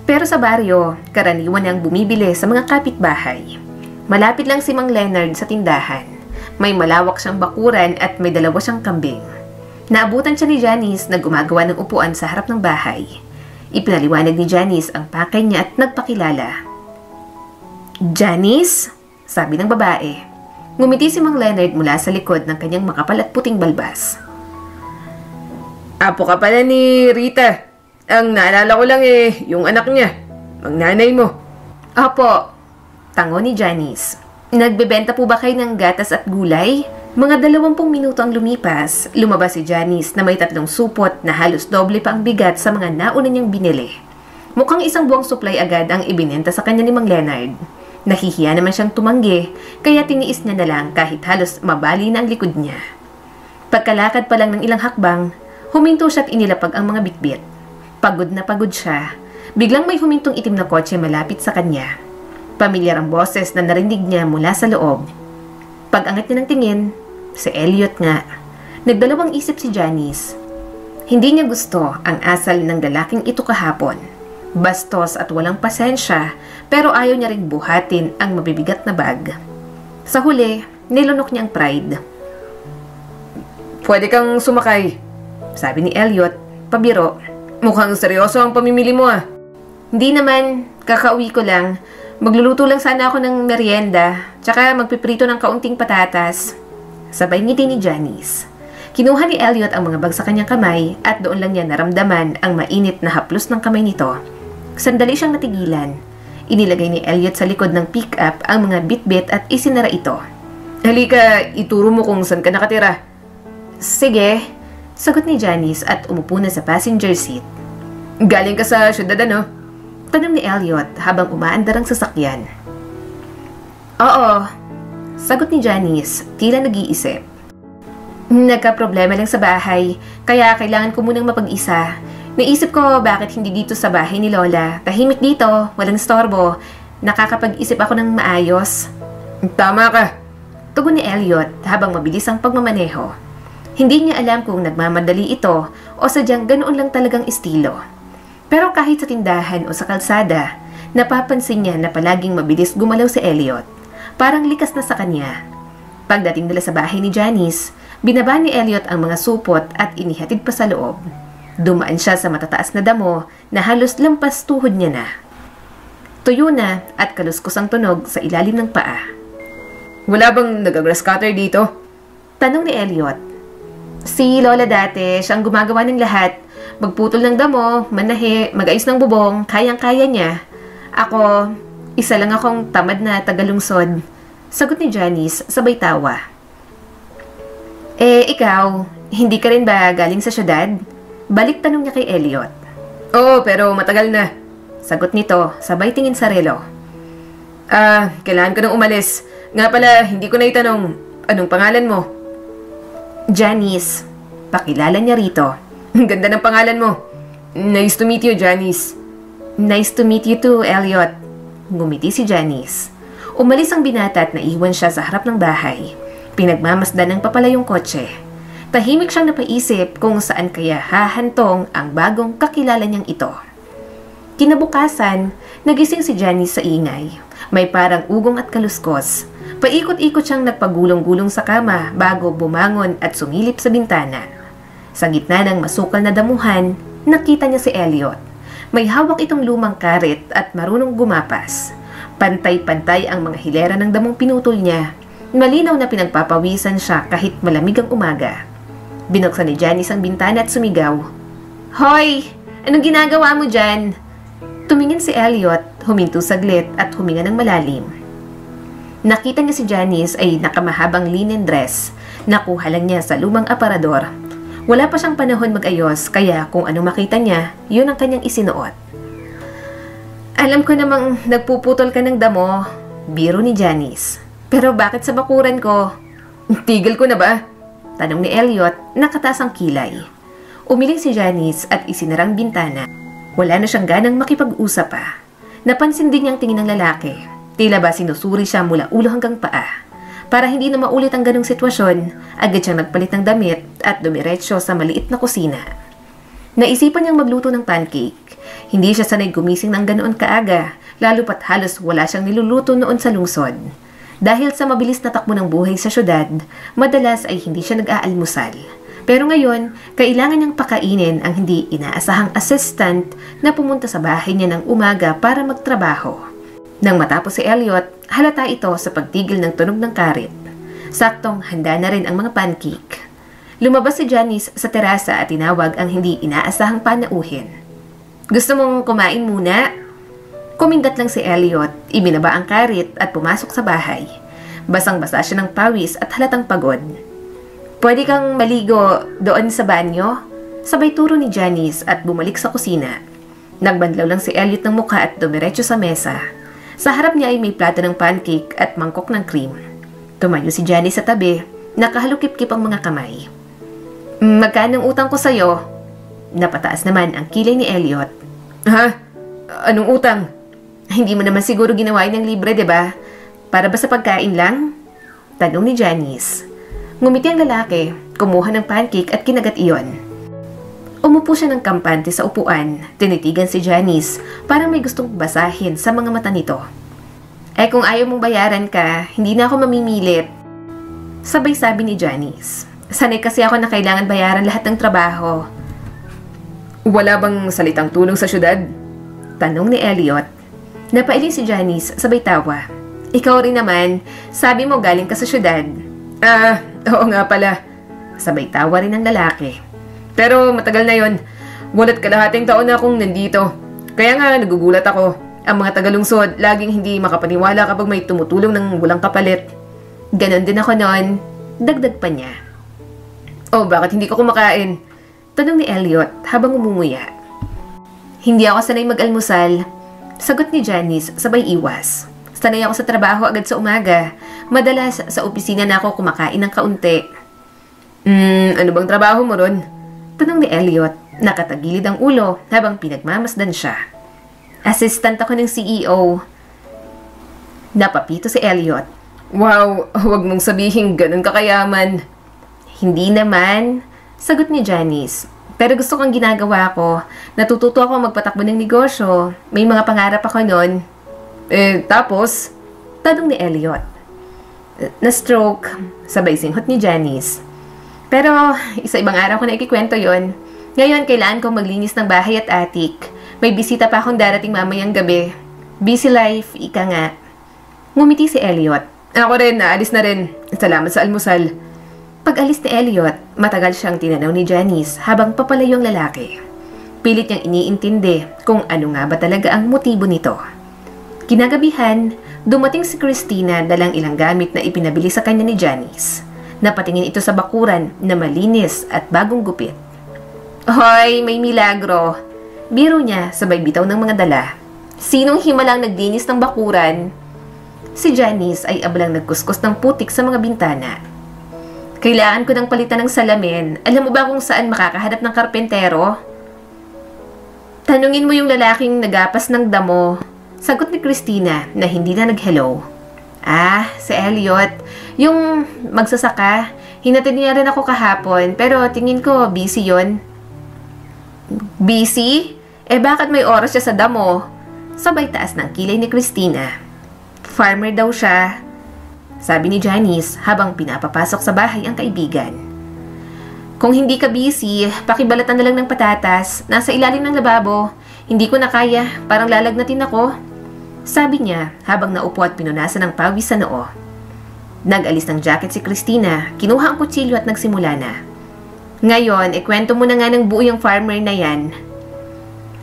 Pero sa baryo, karaniwan niyang bumibili sa mga kapitbahay. Malapit lang si Mang Leonard sa tindahan. May malawak siyang bakuran at may 2 siyang kambing. Naabutan siya ni Janice na gumagawa ng upuan sa harap ng bahay. Ipinaliwanag ni Janice ang pakay niya at nagpakilala. "Janice?" sabi ng babae. Ngumiti si Mang Leonard mula sa likod ng kanyang makapal at puting balbas. Apo ka pala ni Rita. Ang naalala ko lang yung anak niya, ang nanay mo. Opo, tango ni Janice. Nagbebenta po ba kayo ng gatas at gulay? Mga 20 minuto ang lumipas, lumabas si Janice na may 3 supot na halos doble pa ang bigat sa mga nauna niyang binili. Mukhang isang buwang supply agad ang ibinenta sa kanya ni Mang Leonard. Nahihiya naman siyang tumanggi, kaya tiniis niya na lang kahit halos mabali na ang likod niya. Pagkalakad pa lang ng ilang hakbang, huminto siya at inilapag ang mga bitbit. Pagod na pagod siya. Biglang may humintong itim na kotse malapit sa kanya. Pamilyar ang boses na narinig niya mula sa loob. Pag-angat niya ng tingin, si Elliot nga. Nagdalawang isip si Janice. Hindi niya gusto ang asal ng lalaking ito kahapon. Bastos at walang pasensya, pero ayaw niya ring buhatin ang mabibigat na bag. Sa huli, nilunok niya ang pride. Pwede kang sumakay, sabi ni Elliot, pabiro. Mukhang seryoso ang pamimili mo ah. Hindi naman, kakauwi ko lang. Magluluto lang sana ako ng merienda, tsaka magpiprito ng kaunting patatas. Sabay ngiti ni Janice. Kinuha ni Elliot ang mga bag sa kanyang kamay at doon lang niya naramdaman ang mainit na haplos ng kamay nito. Sandali siyang natigilan. Inilagay ni Elliot sa likod ng pick-up ang mga bitbit at isinara ito. Halika, ituro mo kung saan ka nakatira. Sige, sagot ni Janice at umupo na sa passenger seat. Galing ka sa syudad ano? Tanong ni Elliot habang umaandar ang sasakyan. Oo, sagot ni Janice, tila nag-iisip. Nagka-problema lang sa bahay, kaya kailangan ko munang mapag-isa. Naisip ko bakit hindi dito sa bahay ni Lola. Tahimik dito, walang storbo. Nakakapag-isip ako ng maayos. Tama ka, tugon ni Elliot habang mabilis ang pagmamaneho. Hindi niya alam kung nagmamadali ito o sadyang ganoon lang talagang estilo. Pero kahit sa tindahan o sa kalsada, napapansin niya na palaging mabilis gumalaw si Elliot. Parang likas na sa kanya. Pagdating nila sa bahay ni Janice, binaba ni Elliot ang mga supot at inihatid pa sa loob. Dumaan siya sa matataas na damo na halos lampas tuhod niya na. Tuyo na at kaluskos ang tunog sa ilalim ng paa. Wala bang nag-grass cutter dito? Tanong ni Elliot. Si Lola dati, siyang gumagawa ng lahat. Magputol ng damo, manahe, mag-ayos ng bubong, kayang-kaya niya. Ako, isa lang akong tamad na tagalungsod. Sagot ni Janice, sabay tawa. Ikaw, hindi ka rin ba galing sa syudad? Balik tanong niya kay Elliot. Oo, pero matagal na. Sagot nito, sabay tingin sa relo. Kailangan ko nang umalis. Nga pala, hindi ko na itanong, anong pangalan mo? Janice. Pakilala niya rito. Ang ganda ng pangalan mo. Nice to meet you, Janice. Nice to meet you too, Elliot. Ngumiti si Janice. Umalis ang binata at naiwan siya sa harap ng bahay. Pinagmamasdan ng papalayong kotse. Tahimik siyang napaisip kung saan kaya hahantong ang bagong kakilala niyang ito. Kinabukasan, nagising si Janice sa ingay. May parang ugong at kaluskos. Paikot-ikot siyang nagpagulong-gulong sa kama bago bumangon at sumilip sa bintana. Sa gitna ng masukal na damuhan, nakita niya si Elliot. May hawak itong lumang karet at marunong gumapas. Pantay-pantay ang mga hilera ng damong pinutol niya. Malinaw na pinagpapawisan siya kahit malamig ang umaga. Binuksan ni Janice ang bintana at sumigaw. Hoy! Anong ginagawa mo dyan? Tumingin si Elliot, huminto saglit at huminga ng malalim. Nakita niya si Janice ay nakamahabang linen dress. Nakuha lang niya sa lumang aparador. Wala pa siyang panahon mag-ayos, kaya kung ano makita niya, yun ang kanyang isinuot. Alam ko namang nagpuputol ka ng damo, biro ni Janice. Pero bakit sa bakuran ko? Tigil ko na ba? Tanong ni Elliot, nakataas ang kilay. Umiling si Janice at isinarang bintana. Wala na siyang ganang makipag-usap pa. Napansin din niyang tingin ng lalaki. Tila ba sinusuri siya mula ulo hanggang paa. Para hindi na maulit ang ganong sitwasyon, agad siyang nagpalit ng damit at dumiretso sa maliit na kusina. Naisipan niyang magluto ng pancake. Hindi siya sanay gumising ng ganoon kaaga, lalo pat halos wala siyang niluluto noon sa lungsod. Dahil sa mabilis na takbo ng buhay sa syudad, madalas ay hindi siya nag-aalmusal. Pero ngayon, kailangan niyang pakainin ang hindi inaasahang assistant na pumunta sa bahay niya ng umaga para magtrabaho. Nang matapos si Elliot, halata ito sa pagtigil ng tunog ng karit. Saktong handa na rin ang mga pancake. Lumabas si Janice sa terasa at tinawag ang hindi inaasahang panauhin. Gusto mong kumain muna? Kumindat lang si Elliot, ibinaba ang karit at pumasok sa bahay. Basang-basa siya ng pawis at halatang pagod. Pwede kang maligo doon sa banyo? Sabay turo ni Janice at bumalik sa kusina. Nagbanlaw lang si Elliot ng mukha at dumiretso sa mesa. Sa harap niya ay may plato ng pancake at mangkok ng cream. Tumayo si Janice sa tabi, nakahalukip-kip ang mga kamay. Magkano ang utang ko sa'yo? Napataas naman ang kilay ni Elliot. Ha? Anong utang? Hindi mo naman siguro ginawa ng libre, diba? Para ba sa pagkain lang? Tanong ni Janice. Ngumiti ang lalaki, kumuha ng pancake at kinagat iyon. Umupo siya ng kampante sa upuan, tinitigan si Janice, parang may gustong basahin sa mga mata nito. Kung ayaw mong bayaran ka, hindi na ako mamimilit. Sabay sabi ni Janice. Sanay kasi ako na kailangan bayaran lahat ng trabaho. Wala bang salitang tulong sa syudad? Tanong ni Elliot. Napailing si Janice, sabay tawa. Ikaw rin naman, sabi mo galing ka sa syudad. Oo nga pala. Sabay tawa rin ng lalaki. Pero matagal na yon. Walat kalahating taon na akong nandito. Kaya nga nagugulat ako. Ang mga tagalungsod, laging hindi makapaniwala kapag may tumutulong ng walang kapalit. Ganon din ako noon. Dagdag pa niya. Bakit hindi ko kumakain? Tanong ni Elliot habang umunguya. Hindi ako sanay mag-almusal. Sagot ni Janice sabay iwas. Sanay ako sa trabaho agad sa umaga. Madalas sa opisina na ako kumakain ng kaunti. Ano bang trabaho mo ron? Tanong ni Elliot, nakatagilid ang ulo habang pinagmamasdan siya. Assistant ako ng CEO. Napapito si Elliot. Wow, huwag mong sabihin ganun kakayaman. Hindi naman, sagot ni Janice. Pero gusto kong ginagawa ko. Natututo ako magpatakbo ng negosyo. May mga pangarap ako noon. Tapos? Tanong ni Elliot. Na-stroke, sabay singhot ni Janice. Pero, isa ibang araw ko na ikikwento yon. Ngayon, kailangan kong maglinis ng bahay at attic. May bisita pa akong darating mamayang gabi. Busy life, ika nga. Ngumiti si Elliot. Ako rin, naalis na rin. Salamat sa almusal. Pag-alis ni Elliot, matagal siyang tinanaw ni Janice habang papalayo ang lalaki. Pilit niyang iniintindi kung ano nga ba talaga ang motibo nito. Kinagabihan, dumating si Christina dalang ilang gamit na ipinabili sa kanya ni Janice. Napatingin ito sa bakuran na malinis at bagong gupit. Hoy, may milagro! Biro niya sabay bitaw ng mga dala. Sinong himalang naglinis ng bakuran? Si Janice ay ablang nagkuskus ng putik sa mga bintana. Kailangan ko ng palitan ng salamin. Alam mo ba kung saan makakahanap ng karpentero? Tanungin mo yung lalaking nagapas ng damo. Sagot ni Christina na hindi na nag-hello. Si Elliot. Yung magsasaka. Hinatid niya rin ako kahapon pero tingin ko busy yon. Busy? Bakit may oras siya sa damo? Sabay taas ng kilay ni Christina. Farmer daw siya. Sabi ni Janice habang pinapapasok sa bahay ang kaibigan. Kung hindi ka busy, pakibalatan na lang ng patatas. Nasa ilalim ng lababo. Hindi ko na kaya. Parang lalagnatin ako. Sabi niya habang naupo at pinunasan ng pawis sa noo. Nag-alis ng jacket si Christina, kinuha ang kutsilyo at nagsimula na. Ngayon, kwento mo na nga ng buo yung farmer na yan.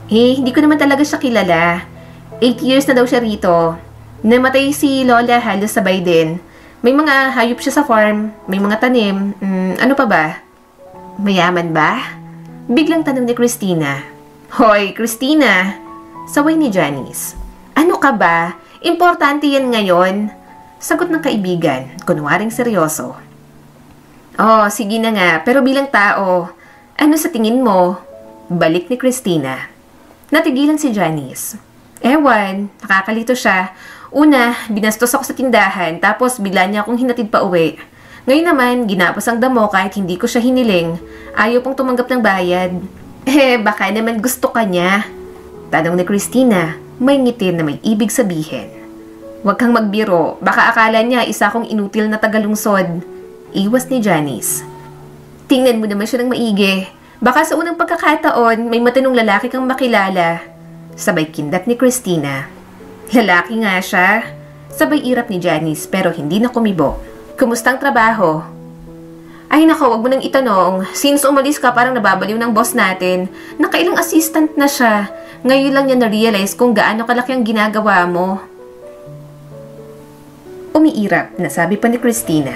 Hindi ko naman talaga siya kilala. 8 years na daw siya rito. Namatay si Lola halos sabay din. May mga hayop siya sa farm, may mga tanim, ano pa ba? Mayaman ba? Biglang tanong ni Christina. Hoy, Christina! Saway ni Janice. Ano ka ba? Importante yan ngayon. Sagot ng kaibigan, kunwaring seryoso. Oh, sige na nga, pero bilang tao, ano sa tingin mo? Balik ni Christina. Natigilan si Janice. Ewan, nakakalito siya. Una, binastos ako sa tindahan, tapos bigla niya akong hinatid pa uwi. Ngayon naman, ginapos ang damo kahit hindi ko siya hiniling. Ayaw pong tumanggap ng bayad. Baka naman gusto ka niya. Tanong ni Christina, may ngiti na may ibig sabihin. Huwag kang magbiro, baka akala niya isa akong inutil na tagalungsod. Iwas ni Janice. Tingnan mo naman siya ng maigi. Baka sa unang pagkakataon, may matinong lalaki kang makilala. Sabay kindat ni Christina. Lalaki nga siya. Sabay irap ni Janice pero hindi na kumibo. Kumustang trabaho? Ay nako, wag mo nang itanong. Since umalis ka parang nababaliw ng boss natin. Nakailang assistant na siya. Ngayon lang niya na-realize kung gaano kalaki ang ginagawa mo. Umiirap na sabi pa ni Christina.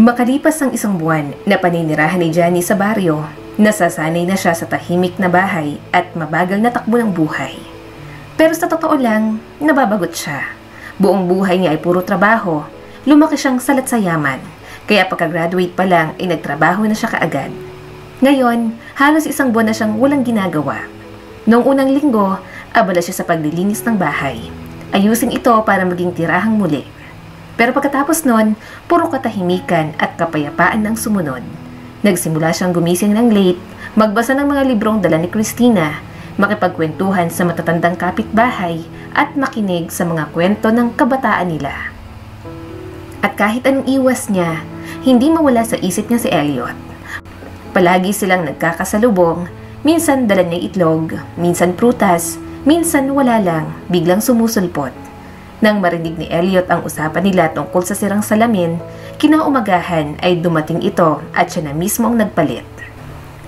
Makalipas ang isang buwan na paninirahan ni Johnny sa baryo, nasasanay na siya sa tahimik na bahay at mabagal na takbo ng buhay. Pero sa totoo lang, nababagot siya. Buong buhay niya ay puro trabaho. Lumaki siyang salat sa yaman, kaya pagka-graduate pa lang ay nagtrabaho na siya kaagad. Ngayon, halos isang buwan na siyang walang ginagawa. Noong unang linggo, abala siya sa paglilinis ng bahay. Ayusin ito para maging tirahang muli. Pero pagkatapos nun, puro katahimikan at kapayapaan ang sumunod. Nagsimula siyang gumising ng late, magbasa ng mga librong dala ni Christina, makipagkwentuhan sa matatandang kapitbahay at makinig sa mga kwento ng kabataan nila. At kahit anong iwas niya, hindi mawala sa isip niya si Elliot. Palagi silang nagkakasalubong, minsan dala niya itlog, minsan prutas, minsan wala lang, biglang sumusulpot. Nang marinig ni Elliot ang usapan nila tungkol sa sirang salamin, kinaumagahan ay dumating ito at siya na mismo ang nagpalit.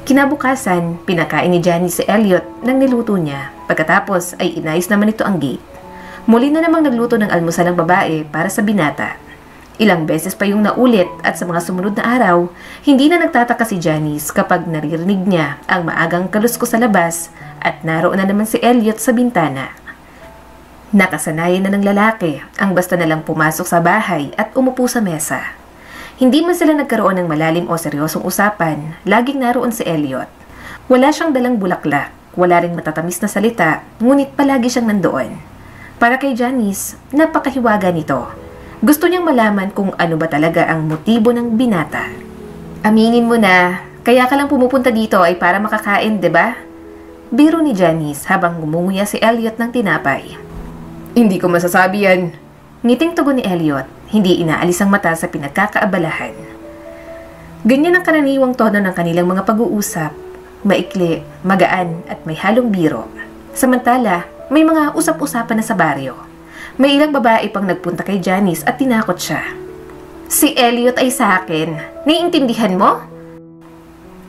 Kinabukasan, pinakain ni Johnny si Elliot ng niluto niya. Pagkatapos ay inayos naman ito ang gate. Muli na namang nagluto ng almusal ng babae para sa binata. Ilang beses pa yung naulit at sa mga sumunod na araw, hindi na nagtataka si Janice kapag naririnig niya ang maagang kalusko sa labas at naroon na naman si Elliot sa bintana. Nakasanayan na ng lalaki ang basta nalang pumasok sa bahay at umupo sa mesa. Hindi man sila nagkaroon ng malalim o seryosong usapan, laging naroon si Elliot. Wala siyang dalang bulaklak, wala ring matatamis na salita, ngunit palagi siyang nandoon. Para kay Janice, napakahiwaga nito. Gusto niyang malaman kung ano ba talaga ang motibo ng binata. Aminin mo na, kaya ka lang pumupunta dito ay para makakain, diba? Biro ni Janice habang gumunguya si Elliot ng tinapay. Hindi ko masasabi yan. Ngiting tugon ni Elliot, hindi inaalis ang mata sa pinagkakaabalahan. Ganyan ang karaniwang tono ng kanilang mga pag-uusap. Maikli, magaan at may halong biro. Samantala, may mga usap-usapan na sa baryo. May ilang babae pang nagpunta kay Janice at tinakot siya. Si Elliot ay sa akin. Naiintindihan mo?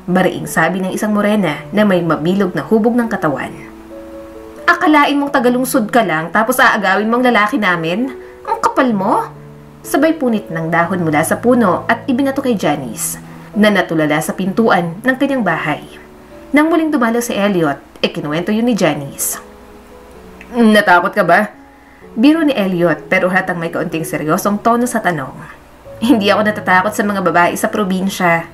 Bariing sabi ng isang morena na may mabilog na hubog ng katawan. Akalain mong tagalungsod ka lang tapos aagawin mong lalaki namin? Ang kapal mo? Sabay punit ng dahon mula sa puno at ibinato kay Janice na natulala sa pintuan ng kanyang bahay. Nang muling dumalaw si Elliot, kinuwento yun ni Janice. Natakot ka ba? Biro ni Elliot pero hatang may kaunting seryosong tono sa tanong. Hindi ako natatakot sa mga babae sa probinsya.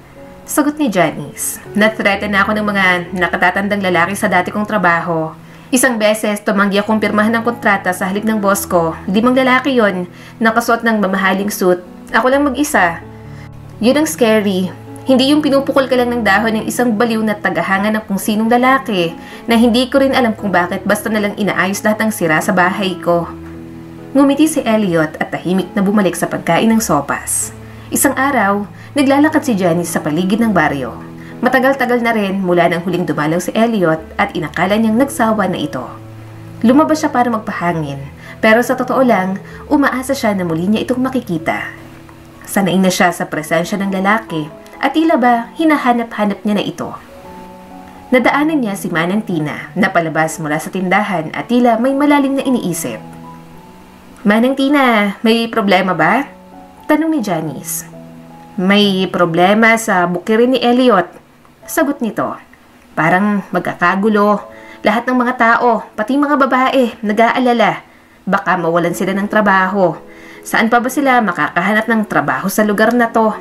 Sagot ni Janice. Na-threaten na ako ng mga nakatatandang lalaki sa dati kong trabaho. Isang beses, tumanggi akong pirmahan ng kontrata sa halip ng boss ko. 5 lalaki yon, nakasuot ng mamahaling suit. Ako lang mag-isa. Yun ang scary. Hindi yung pinupukol ka lang ng dahon ng isang baliw na tagahanga ng kung sinong lalaki na hindi ko rin alam kung bakit basta nalang inaayos lahat ng sira sa bahay ko. Ngumiti si Elliot at tahimik na bumalik sa pagkain ng sopas. Isang araw, naglalakad si Janice sa paligid ng baryo. Matagal-tagal na rin mula nang huling dumalaw si Elliot at inakala niyang nagsawa na ito. Lumabas siya para magpahangin, pero sa totoo lang, umaasa siya na muli niya itong makikita. Sanay na siya sa presensya ng lalaki at tila ba hinahanap-hanap niya na ito. Nadaanan niya si Manang Tina na palabas mula sa tindahan at tila may malalim na iniisip. Manang Tina, may problema ba? Tanong ni Janice. May problema sa bukirin ni Elliot. Sagot nito. Parang magkakagulo. Lahat ng mga tao, pati mga babae, nag-aalala. Baka mawalan sila ng trabaho. Saan pa ba sila makakahanap ng trabaho sa lugar na to?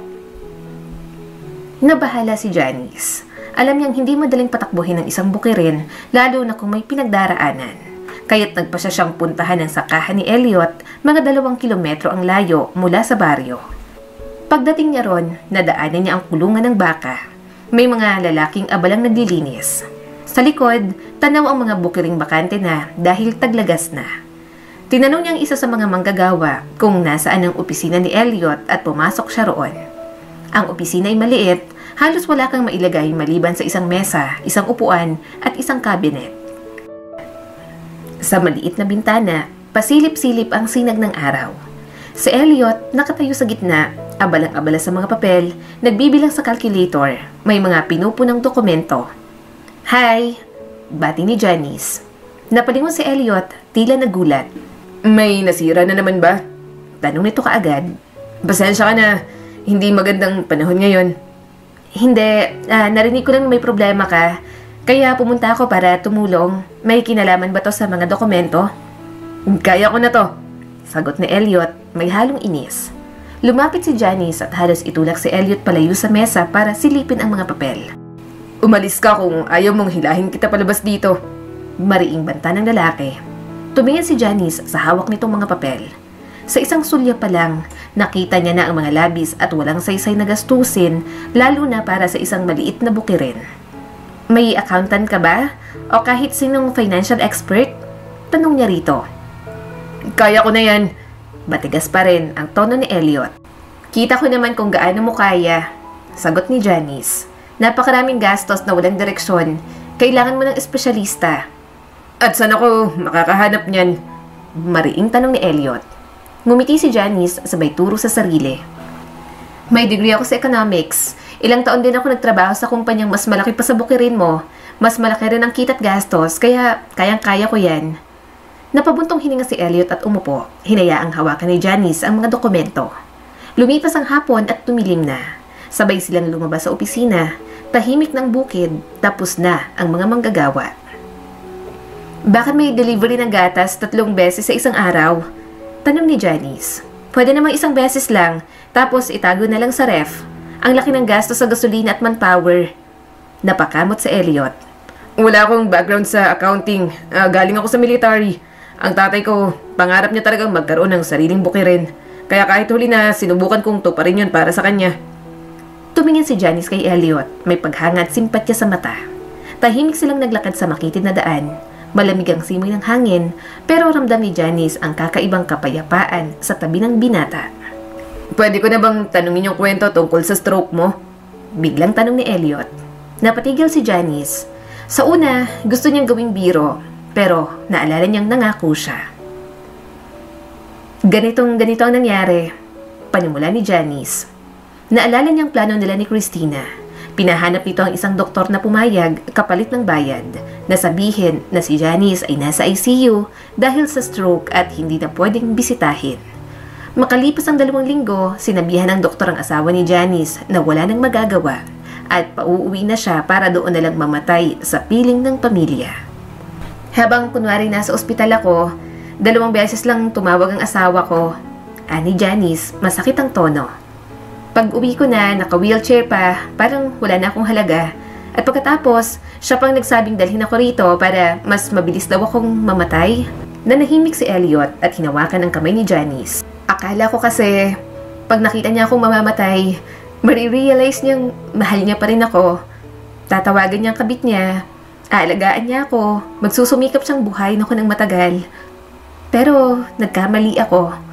Nabahala si Janice. Alam niyang hindi madaling patakbuhin ng isang bukirin, lalo na kung may pinagdaraanan. Kaya't nagpasya siyang puntahan ng sakahan ni Elliot, mga 2 kilometro ang layo mula sa baryo. Pagdating niya ron, nadaanan niya ang kulungan ng baka. May mga lalaking abalang naglilinis. Sa likod, tanaw ang mga bukiring bakante na dahil taglagas na. Tinanong niya ang isa sa mga manggagawa kung nasaan ang opisina ni Elliot at pumasok siya roon. Ang opisina ay maliit, halos wala kang mailagay maliban sa isang mesa, isang upuan at isang cabinet. Sa maliit na bintana, pasilip-silip ang sinag ng araw. Si Elliot nakatayo sa gitna, abalang-abala sa mga papel, nagbibilang sa calculator, may mga pinupunang dokumento. Hi! Bati ni Janice. Napalingon si Elliot, tila nagulat. May nasira na naman ba? Tanong nito kaagad. Pasensya ka na, hindi magandang panahon ngayon. Hindi, narinig ko lang may problema ka. Kaya pumunta ako para tumulong. May kinalaman ba to sa mga dokumento? Kaya ko na to. Sagot ni Elliot, may halong inis. Lumapit si Janice at halos itulak si Elliot palayo sa mesa para silipin ang mga papel. Umalis ka kung ayaw mong hilahin kita palabas dito. Mariing banta ng lalaki. Tumingin si Janice sa hawak nitong mga papel. Sa isang sulya pa lang, nakita niya na ang mga labis at walang saysay na gastusin, lalo na para sa isang maliit na bukirin. May accountant ka ba? O kahit sinong financial expert? Tanong niya rito. Kaya ko na yan. Matigas pa rin ang tono ni Elliot. Kita ko naman kung gaano mo kaya. Sagot ni Janice. Napakaraming gastos na walang direksyon. Kailangan mo ng espesyalista. At saan ako makakahanap niyan? Mariing tanong ni Elliot. Ngumiti si Janice sabay turo sa sarili. May degree ako sa economics. Ilang taon din ako nagtrabaho sa kumpanyang mas malaki pa sa bukirin mo. Mas malaki rin ang kita't gastos, kaya kayang-kaya ko yan. Napabuntong hininga si Elliot at umupo. Hinayaang hawakan ni Janice ang mga dokumento. Lumipas ang hapon at tumilim na. Sabay silang lumabas sa opisina. Tahimik ng bukid, tapos na ang mga manggagawa. Bakit may delivery ng gatas 3 beses sa isang araw? Tanong ni Janice. Pwede namang 1 beses lang, tapos itago na lang sa ref. Ang laki ng gasto sa gasolina at manpower. Napakamot sa Elliot. Wala akong background sa accounting. Galing ako sa military. Ang tatay ko, pangarap niya talagang magkaroon ng sariling bukirin. Kaya kahit huli na, sinubukan kong tuparin yun para sa kanya. Tumingin si Janice kay Elliot. May paghanga at simpatya sa mata. Tahimik silang naglakad sa makitid na daan. Malamig ang simoy ng hangin, pero ramdam ni Janice ang kakaibang kapayapaan sa tabi ng binata. Pwede ko na bang tanungin yung kwento tungkol sa stroke mo? Biglang tanong ni Elliot. Napatigil si Janice. Sa una, gusto niyang gawing biro, pero naalala niyang nangako siya. Ganito ang nangyari. Panimula ni Janice. Naalala niyang plano nila ni Christina. Pinahanap nito ang isang doktor na pumayag kapalit ng bayad na sabihin na si Janice ay nasa ICU dahil sa stroke at hindi na pwedeng bisitahin. Makalipas ang 2 linggo, sinabihan ng doktor ang asawa ni Janice na wala nang magagawa at pauuwi na siya para doon na lang mamatay sa piling ng pamilya. Habang kunwari nasa ospital ako, 2 beses lang tumawag ang asawa ko. Ani Janice, masakit ang tono. Pag uwi ko na, naka-wheelchair pa, parang wala na akong halaga. At pagkatapos, siya pang nagsabing dalhin ako rito para mas mabilis daw akong mamatay. Nanahimik si Elliot at hinawakan ang kamay ni Janice. Akala ko kasi, pag nakita niya akong mamamatay, marirealize niyang mahal niya pa rin ako. Tatawagan niya ang kabit niya, aalagaan niya ako, magsusumikap siyang buhayin ako ng matagal. Pero nagkamali ako.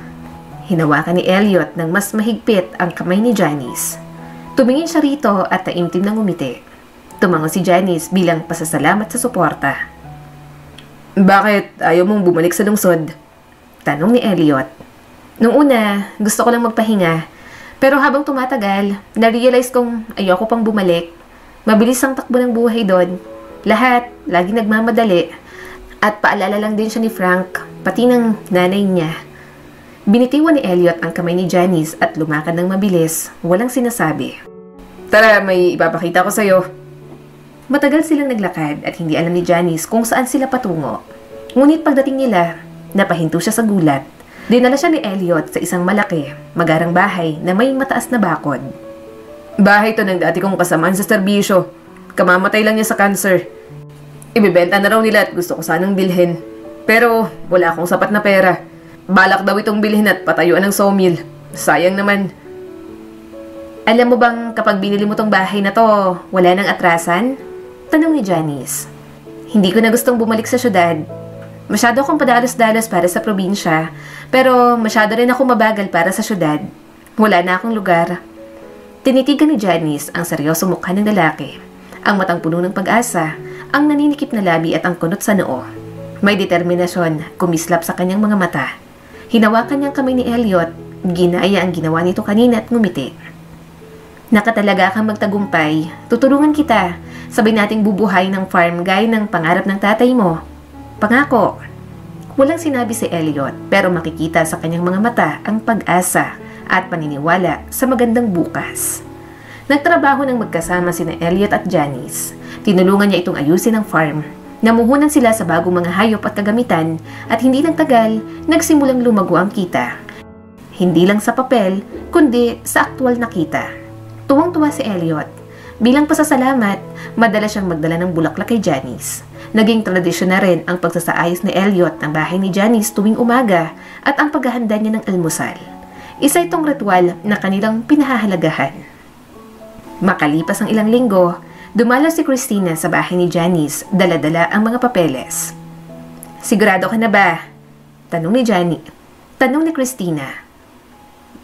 Hinawakan ni Elliot ng mas mahigpit ang kamay ni Janice. Tumingin siya rito at taimtim na ngumiti. Tumango si Janice bilang pasasalamat sa suporta. Bakit ayaw mong bumalik sa lungsod? Tanong ni Elliot. Nung una, gusto ko lang magpahinga. Pero habang tumatagal, na-realize kong ayoko pang bumalik. Mabilis ang takbo ng buhay doon. Lahat, lagi nagmamadali. At paalala lang din siya ni Frank, pati ng nanay niya. Binitiwan ni Elliot ang kamay ni Janice at lumakad ng mabilis, walang sinasabi. Tara, may ipapakita ko sa'yo. Matagal silang naglakad at hindi alam ni Janice kung saan sila patungo. Ngunit pagdating nila, napahinto siya sa gulat. Dinala siya ni Elliot sa isang malaki, magarang bahay na may mataas na bakod. Bahay to ng dati kong kasamaan sa serbisyo. Kamamatay lang niya sa cancer. Ibibenta na raw nila at gusto ko sanang bilhin. Pero wala akong sapat na pera. Balak daw itong bilhin at patayuan ng sawmill. Sayang naman. Alam mo bang kapag binili mo tong bahay na to, wala nang atrasan? Tanong ni Janice. Hindi ko na gustong bumalik sa syudad. Masyado akong padalos-dalos para sa probinsya, pero masyado rin ako mabagal para sa syudad. Wala na akong lugar. Tinitigan ni Janice ang seryosong mukha ng lalaki, ang matang puno ng pag-asa, ang naninikip na labi at ang kunot sa noo. May determinasyon, kumislap sa kanyang mga mata. Hinawakan niyang kamay ni Elliot, ginaya ang ginawa nito kanina at ngumiti. Nakatalaga kang magtagumpay, tutulungan kita, sabay nating bubuhay ng farm gaya ng pangarap ng tatay mo. Pangako. Walang sinabi si Elliot pero makikita sa kanyang mga mata ang pag-asa at paniniwala sa magandang bukas. Nagtrabaho ng magkasama sina Elliot at Janice. Tinulungan niya itong ayusin ang farm. Namuhunan sila sa bagong mga hayop at kagamitan at hindi lang tagal, nagsimulang lumago ang kita. Hindi lang sa papel, kundi sa aktwal na kita. Tuwang-tuwa si Elliot. Bilang pasasalamat, madalas siyang magdala ng bulaklak kay Janice. Naging tradisyon na rin ang pagsasaayos ni Elliot ng bahay ni Janice tuwing umaga at ang paghahanda niya ng almusal. Isa itong ritual na kanilang pinahahalagahan. Makalipas ang ilang linggo, dumalaw si Christina sa bahay ni Janice, dala-dala ang mga papeles. Sigurado ka na ba? Tanong ni Christina.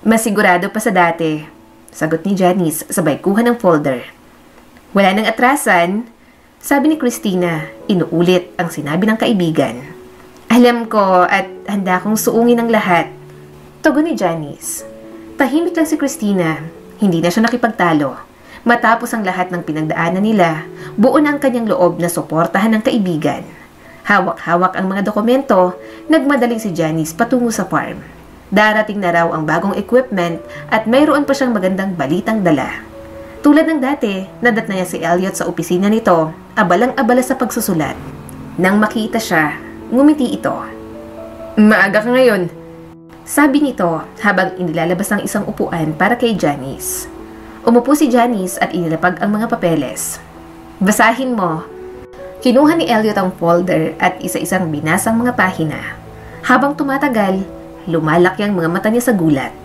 Masigurado pa sa dati, sagot ni Janice sabay kuha ng folder. Wala nang atrasan, sabi ni Christina, inuulit ang sinabi ng kaibigan. Alam ko at handa kong suungin ang lahat. Tugon ni Janice. Tahimik lang si Christina, hindi na siya nakipagtalo. Matapos ang lahat ng pinagdaanan nila, buo na ang kanyang loob na suportahan ng kaibigan. Hawak-hawak ang mga dokumento, nagmadaling si Janice patungo sa farm. Darating na raw ang bagong equipment at mayroon pa siyang magandang balitang dala. Tulad ng dati, nadat na niya si Elliot sa opisina nito, abalang-abala sa pagsusulat. Nang makita siya, ngumiti ito. Maaga ka ngayon, sabi nito habang inilalabas ang isang upuan para kay Janice. Umupo si Janice at inilapag ang mga papeles. Basahin mo. Kinuha ni Elliot ang folder at isa-isang binasang mga pahina. Habang tumatagal, lumalaki ang mga mata niya sa gulat.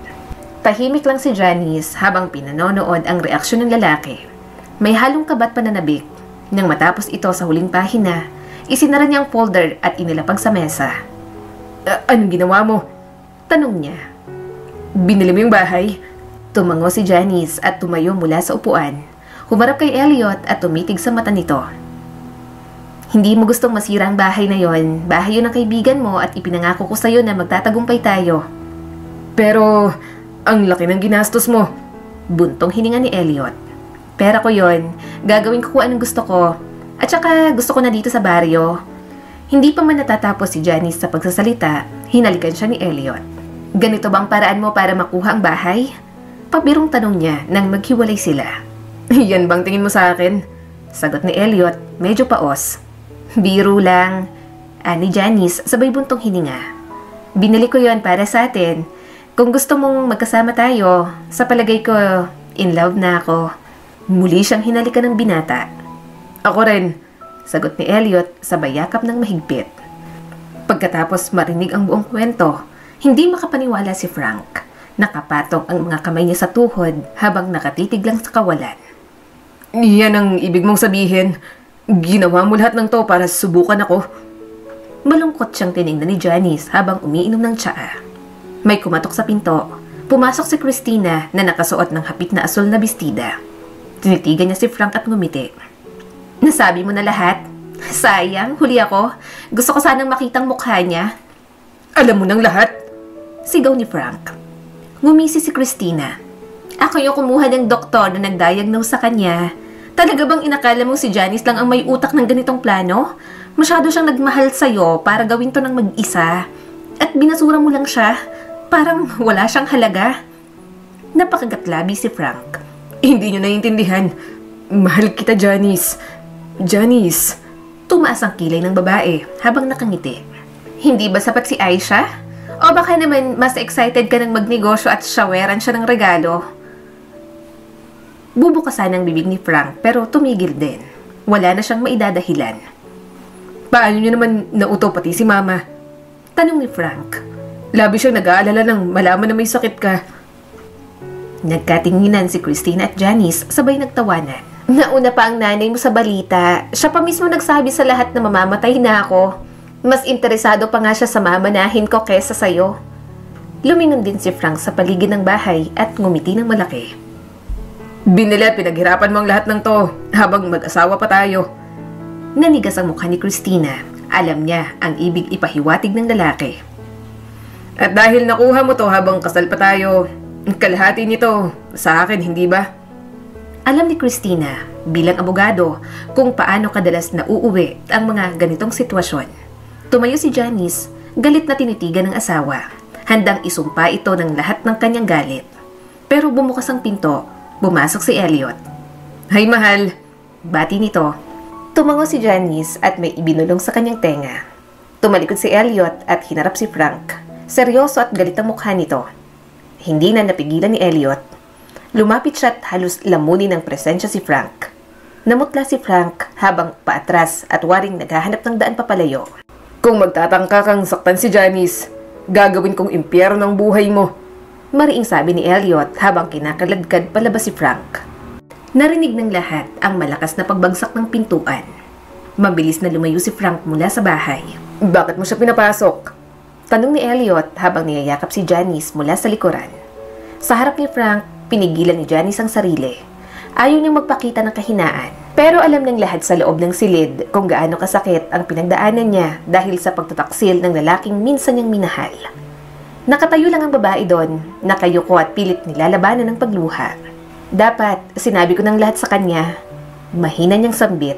Tahimik lang si Janice habang pinanonood ang reaksyon ng lalaki. May halong kabat pananabik. Nang matapos ito sa huling pahina, isinara niya ang folder at inilapag sa mesa. Anong ginawa mo? Tanong niya. Binili mo yung bahay? Tumango si Janice at tumayo mula sa upuan. Humarap kay Elliot at tumitig sa mata nito. Hindi mo gustong masira ang bahay na yon. Bahay yun ng kaibigan mo at ipinangako ko sa'yo na magtatagumpay tayo. Pero ang laki ng ginastos mo. Buntong hininga ni Elliot. Pera ko yon. Gagawin ko kung anong gusto ko. At saka gusto ko na dito sa baryo. Hindi pa man natatapos si Janice sa pagsasalita, hinalikan siya ni Elliot. Ganito bang paraan mo para makuha ang bahay? Pabirong tanong niya nang maghiwalay sila. Yan bang tingin mo sa akin? Sagot ni Elliot, medyo paos. Biro lang. Ani Janice sabay buntong hininga. Binili ko yon para sa atin. Kung gusto mong magkasama tayo, sa palagay ko, in love na ako. Muli siyang hinalikan ng binata. Ako rin, sagot ni Elliot sabay yakap ng mahigpit. Pagkatapos marinig ang buong kwento, hindi makapaniwala si Frank. Nakapatong ang mga kamay niya sa tuhod habang nakatitig lang sa kawalan. Yan ang ibig mong sabihin. Ginawa mo lahat ng to para subukan ako. Malungkot siyang tiningnan ni Janice habang umiinom ng tsaa. May kumatok sa pinto. Pumasok si Christina na nakasuot ng hapit na asul na bestida. Tinitigan niya si Frank at ngumiti. Nasabi mo na lahat? Sayang, huli ako. Gusto ko sanang makitang mukha niya. Alam mo ng lahat? Sigaw ni Frank. Ngumisi si Christina. Ako yung kumuha ng doktor na nag-diagnose sa kanya. Talaga bang inakala mo si Janice lang ang may utak ng ganitong plano? Masyado siyang nagmahal sa'yo para gawin to ng mag-isa. At binasura mo lang siya. Parang wala siyang halaga. Napakagatlabi si Frank. Hindi niyo naiintindihan. Mahal kita, Janice. Janice. Tumaas ang kilay ng babae habang nakangiti. Hindi ba sapat si Aisha? O baka naman mas excited ka ng magnegosyo at shaweran siya ng regalo? Bubukasan ang bibig ni Frank pero tumigil din. Wala na siyang maidadahilan. Paano niyo naman nauto pati si Mama? Tanong ni Frank. Labi siyang nag-aalala nang malaman na may sakit ka. Nagkatinginan si Christina at Janice sabay nagtawanan. Nauna pa ang nanay mo sa balita. Siya pa mismo nagsabi sa lahat na mamamatay na ako. Mas interesado pa nga siya sa mamanahin ko kesa sa'yo. Lumingon din si Frank sa paligid ng bahay at ngumiti ng malaki. Binili at pinaghirapan mo ang lahat ng to habang mag-asawa pa tayo. Nanigas ang mukha ni Christina. Alam niya ang ibig ipahiwatig ng lalaki. At dahil nakuha mo to habang kasal pa tayo, kalahati nito sa akin, hindi ba? Alam ni Christina, bilang abogado, kung paano kadalas nauuwi ang mga ganitong sitwasyon. Tumayo si Janice, galit na tinitigan ng asawa. Handang isumpa ito ng lahat ng kanyang galit. Pero bumukas ang pinto, bumasok si Elliot. Hay mahal, bati nito. Tumango si Janice at may ibinulong sa kanyang tenga. Tumalikod si Elliot at hinarap si Frank. Seryoso at galit ang mukha nito. Hindi na napigilan ni Elliot. Lumapit siya at halos lamunin ng presensya si Frank. Namutla si Frank habang paatras at waring naghahanap ng daan papalayo. Kung magtatangka kang saktan si Janice, gagawin kong impyerno ang buhay mo. Mariing sabi ni Elliot habang kinakaladkad palabas si Frank. Narinig ng lahat ang malakas na pagbagsak ng pintuan. Mabilis na lumayo si Frank mula sa bahay. Bakit mo siya pinapasok? Tanong ni Elliot habang niyayakap si Janice mula sa likuran. Sa harap ni Frank, pinigilan ni Janice ang sarili. Ayaw niyang magpakita ng kahinaan. Pero alam ng lahat sa loob ng silid kung gaano kasakit ang pinagdaanan niya dahil sa pagtataksil ng lalaking minsan niyang minahal. Nakatayo lang ang babae doon, nakayuko at pilit nilalabanan ng pagluha. Dapat, sinabi ko ng lahat sa kanya, mahina niyang sambit.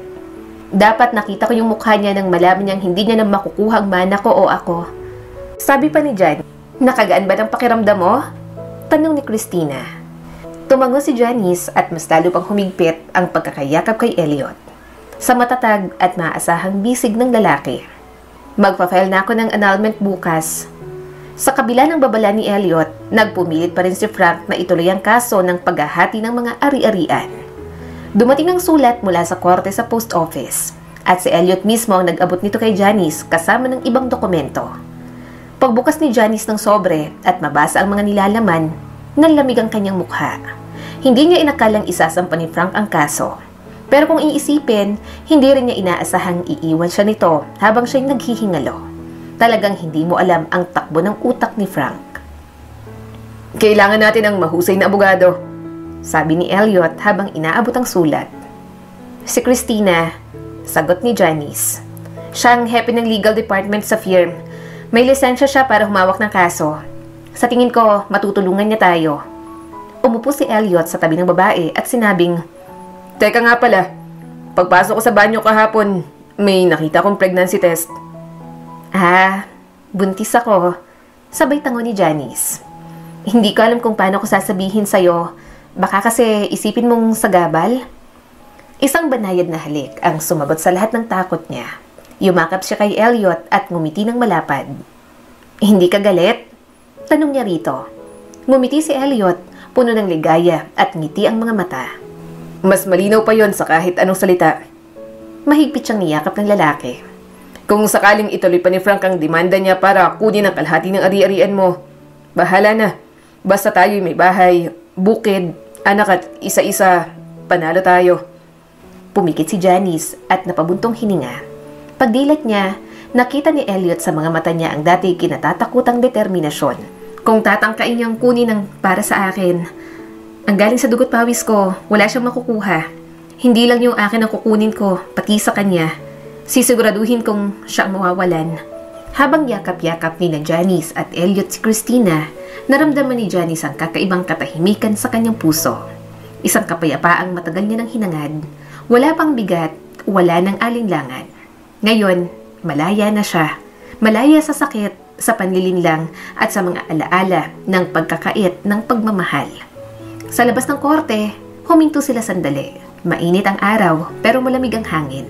Dapat nakita ko yung mukha niya nang malaman niyang hindi niya na makukuha ang mana ko o ako. Sabi pa ni Jan, nakagaan ba ng pakiramdam mo? Tanong ni Christina. Tumango si Janice at mas lalo pang humigpit ang pagkakayakap kay Elliot. Sa matatag at maaasahang bisig ng lalaki. Magpa-file na ako ng annulment bukas. Sa kabila ng babala ni Elliot, nagpumilit pa rin si Frank na ituloy ang kaso ng paghahati ng mga ari-arian. Dumating ang sulat mula sa korte sa post office at si Elliot mismo ang nag-abot nito kay Janice kasama ng ibang dokumento. Pagbukas ni Janice ng sobre at mabasa ang mga nilalaman, nanlamig ang kanyang mukha. Hindi niya inakalang isasampa ni Frank ang kaso. Pero kung iisipin, hindi rin niya inaasahang iiwan siya nito habang siya'y naghihingalo. Talagang hindi mo alam ang takbo ng utak ni Frank. Kailangan natin ang mahusay na abogado, sabi ni Elliot habang inaabot ang sulat. Si Christina, sagot ni Janice. Siya ang hepe ng legal department sa firm. May lisensya siya para humawak ng kaso. Sa tingin ko, matutulungan niya tayo. Umupo si Elliot sa tabi ng babae at sinabing, Teka nga pala, pagpasok ko sa banyo kahapon, may nakita kong pregnancy test. Ah, buntis ako. Sabay tango ni Janice. Hindi ko alam kung paano ko sasabihin sa'yo. Baka kasi isipin mong sagabal. Isang banayad na halik ang sumabot sa lahat ng takot niya. Yumakap siya kay Elliot at ngumiti ng malapad. Hindi ka galit? Tanong niya rito. Ngumiti si Elliot. Puno ng ligaya at ngiti ang mga mata. Mas malinaw pa yon sa kahit anong salita. Mahigpit siyang niyakap ng lalaki. Kung sakaling ituloy pa ni Frank ang demanda niya para kunin ang kalahati ng ari-arian mo, bahala na. Basta tayo'y may bahay, bukid, anak at isa-isa, panalo tayo. Pumikit si Janice at napabuntong hininga. Pagdilat niya, nakita ni Elliot sa mga mata niya ang dati kinatatakutang determinasyon. Kung tatangkain niyang kunin ang para sa akin, ang galing sa dugot pawis ko, wala siyang makukuha. Hindi lang yung akin ang kukunin ko, pati sa kanya. Sisiguraduhin kong siya ang mawawalan. Habang yakap-yakap ni na Janice at Elliot si Christina, naramdaman ni Janice ang kakaibang katahimikan sa kanyang puso. Isang kapayapaang matagal niya ng hinangad. Wala pang bigat, wala nang alinlangan. Ngayon, malaya na siya. Malaya sa sakit sa panlilinlang at sa mga alaala ng pagkakait ng pagmamahal. Sa labas ng korte, huminto sila sandali. Mainit ang araw pero malamig ang hangin.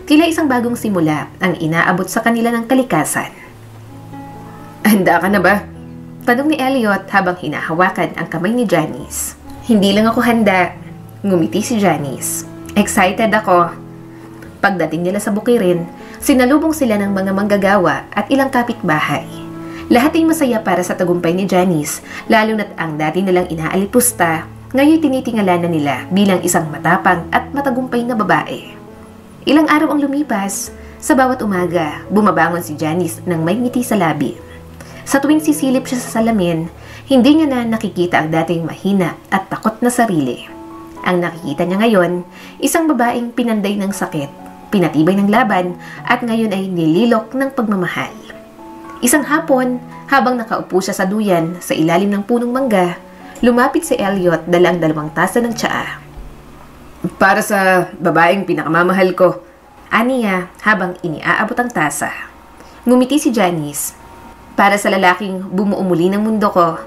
Tila isang bagong simula ang inaabot sa kanila ng kalikasan. Handa ka na ba? Tanong ni Elliot habang hinahawakan ang kamay ni Janice. Hindi lang ako handa. Ngumiti si Janice. Excited ako. Pagdating nila sa bukirin, sinalubong sila ng mga manggagawa at ilang kapitbahay. Lahat ay masaya para sa tagumpay ni Janice, lalo na't ang dati nilang inaalipusta, ngayon tinitingala na nila bilang isang matapang at matagumpay na babae. Ilang araw ang lumipas, sa bawat umaga, bumabangon si Janice ng may ngiti sa labi. Sa tuwing sisilip siya sa salamin, hindi niya na nakikita ang dating mahina at takot na sarili. Ang nakikita niya ngayon, isang babaeng pinanday ng sakit, pinatibay ng laban, at ngayon ay nililok ng pagmamahal. Isang hapon, habang nakaupo siya sa duyan sa ilalim ng punong mangga, lumapit si Elliot dalang 2 tasa ng tsaa. Para sa babaeng pinakamamahal ko. Aniya habang iniaabot ang tasa. Ngumiti si Janice. Para sa lalaking bumuo muli ng mundo ko.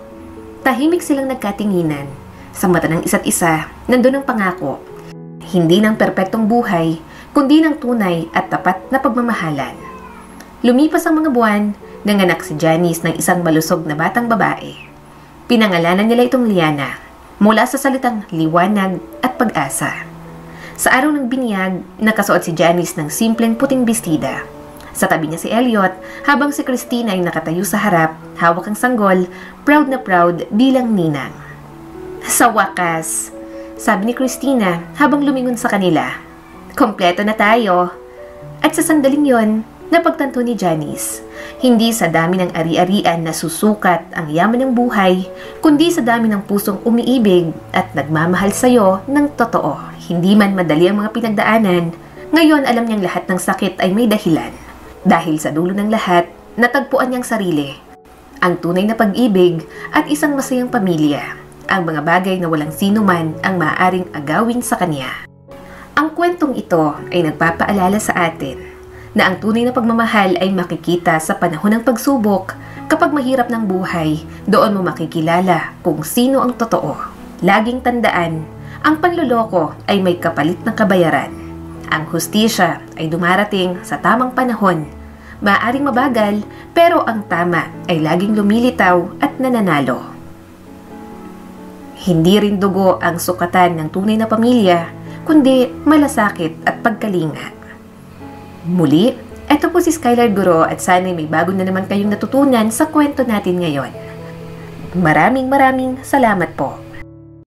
Tahimik silang nagkatinginan. Sa mata ng isa't isa, nandun ang pangako. Hindi ng perpektong buhay, kundi ng tunay at tapat na pagmamahalan. Lumipas ang mga buwan, nanganak si Janice ng isang malusog na batang babae. Pinangalanan nila itong Liana, mula sa salitang liwanag at pag-asa. Sa araw ng binyag, nakasuot si Janice ng simpleng puting bestida. Sa tabi niya si Elliot, habang si Christina ay nakatayo sa harap, hawak ang sanggol, proud na proud bilang ninang. Sa wakas, sabi ni Christina habang lumingon sa kanila, kompleto na tayo. At sa sandaling yon, napagtanto ni Janice, hindi sa dami ng ari-arian na susukat ang yaman ng buhay, kundi sa dami ng pusong umiibig at nagmamahal sa'yo ng totoo. Hindi man madali ang mga pinagdaanan, ngayon alam niyang lahat ng sakit ay may dahilan. Dahil sa dulo ng lahat, natagpuan niyang sarili, ang tunay na pag-ibig at isang masayang pamilya, ang mga bagay na walang sino man ang maaaring agawin sa kanya. Ang kwentong ito ay nagpapaalala sa atin na ang tunay na pagmamahal ay makikita sa panahon ng pagsubok. Kapag mahirap ng buhay, doon mo makikilala kung sino ang totoo. Laging tandaan, ang panloloko ay may kapalit ng kabayaran. Ang hustisya ay dumarating sa tamang panahon. Maaaring mabagal, pero ang tama ay laging lumilitaw at nananalo. Hindi rin dugo ang sukatan ng tunay na pamilya, kundi malasakit at pagkalinga. Muli, eto po si Skylar Guro at sana'y may bago na naman kayong natutunan sa kwento natin ngayon. Maraming salamat po.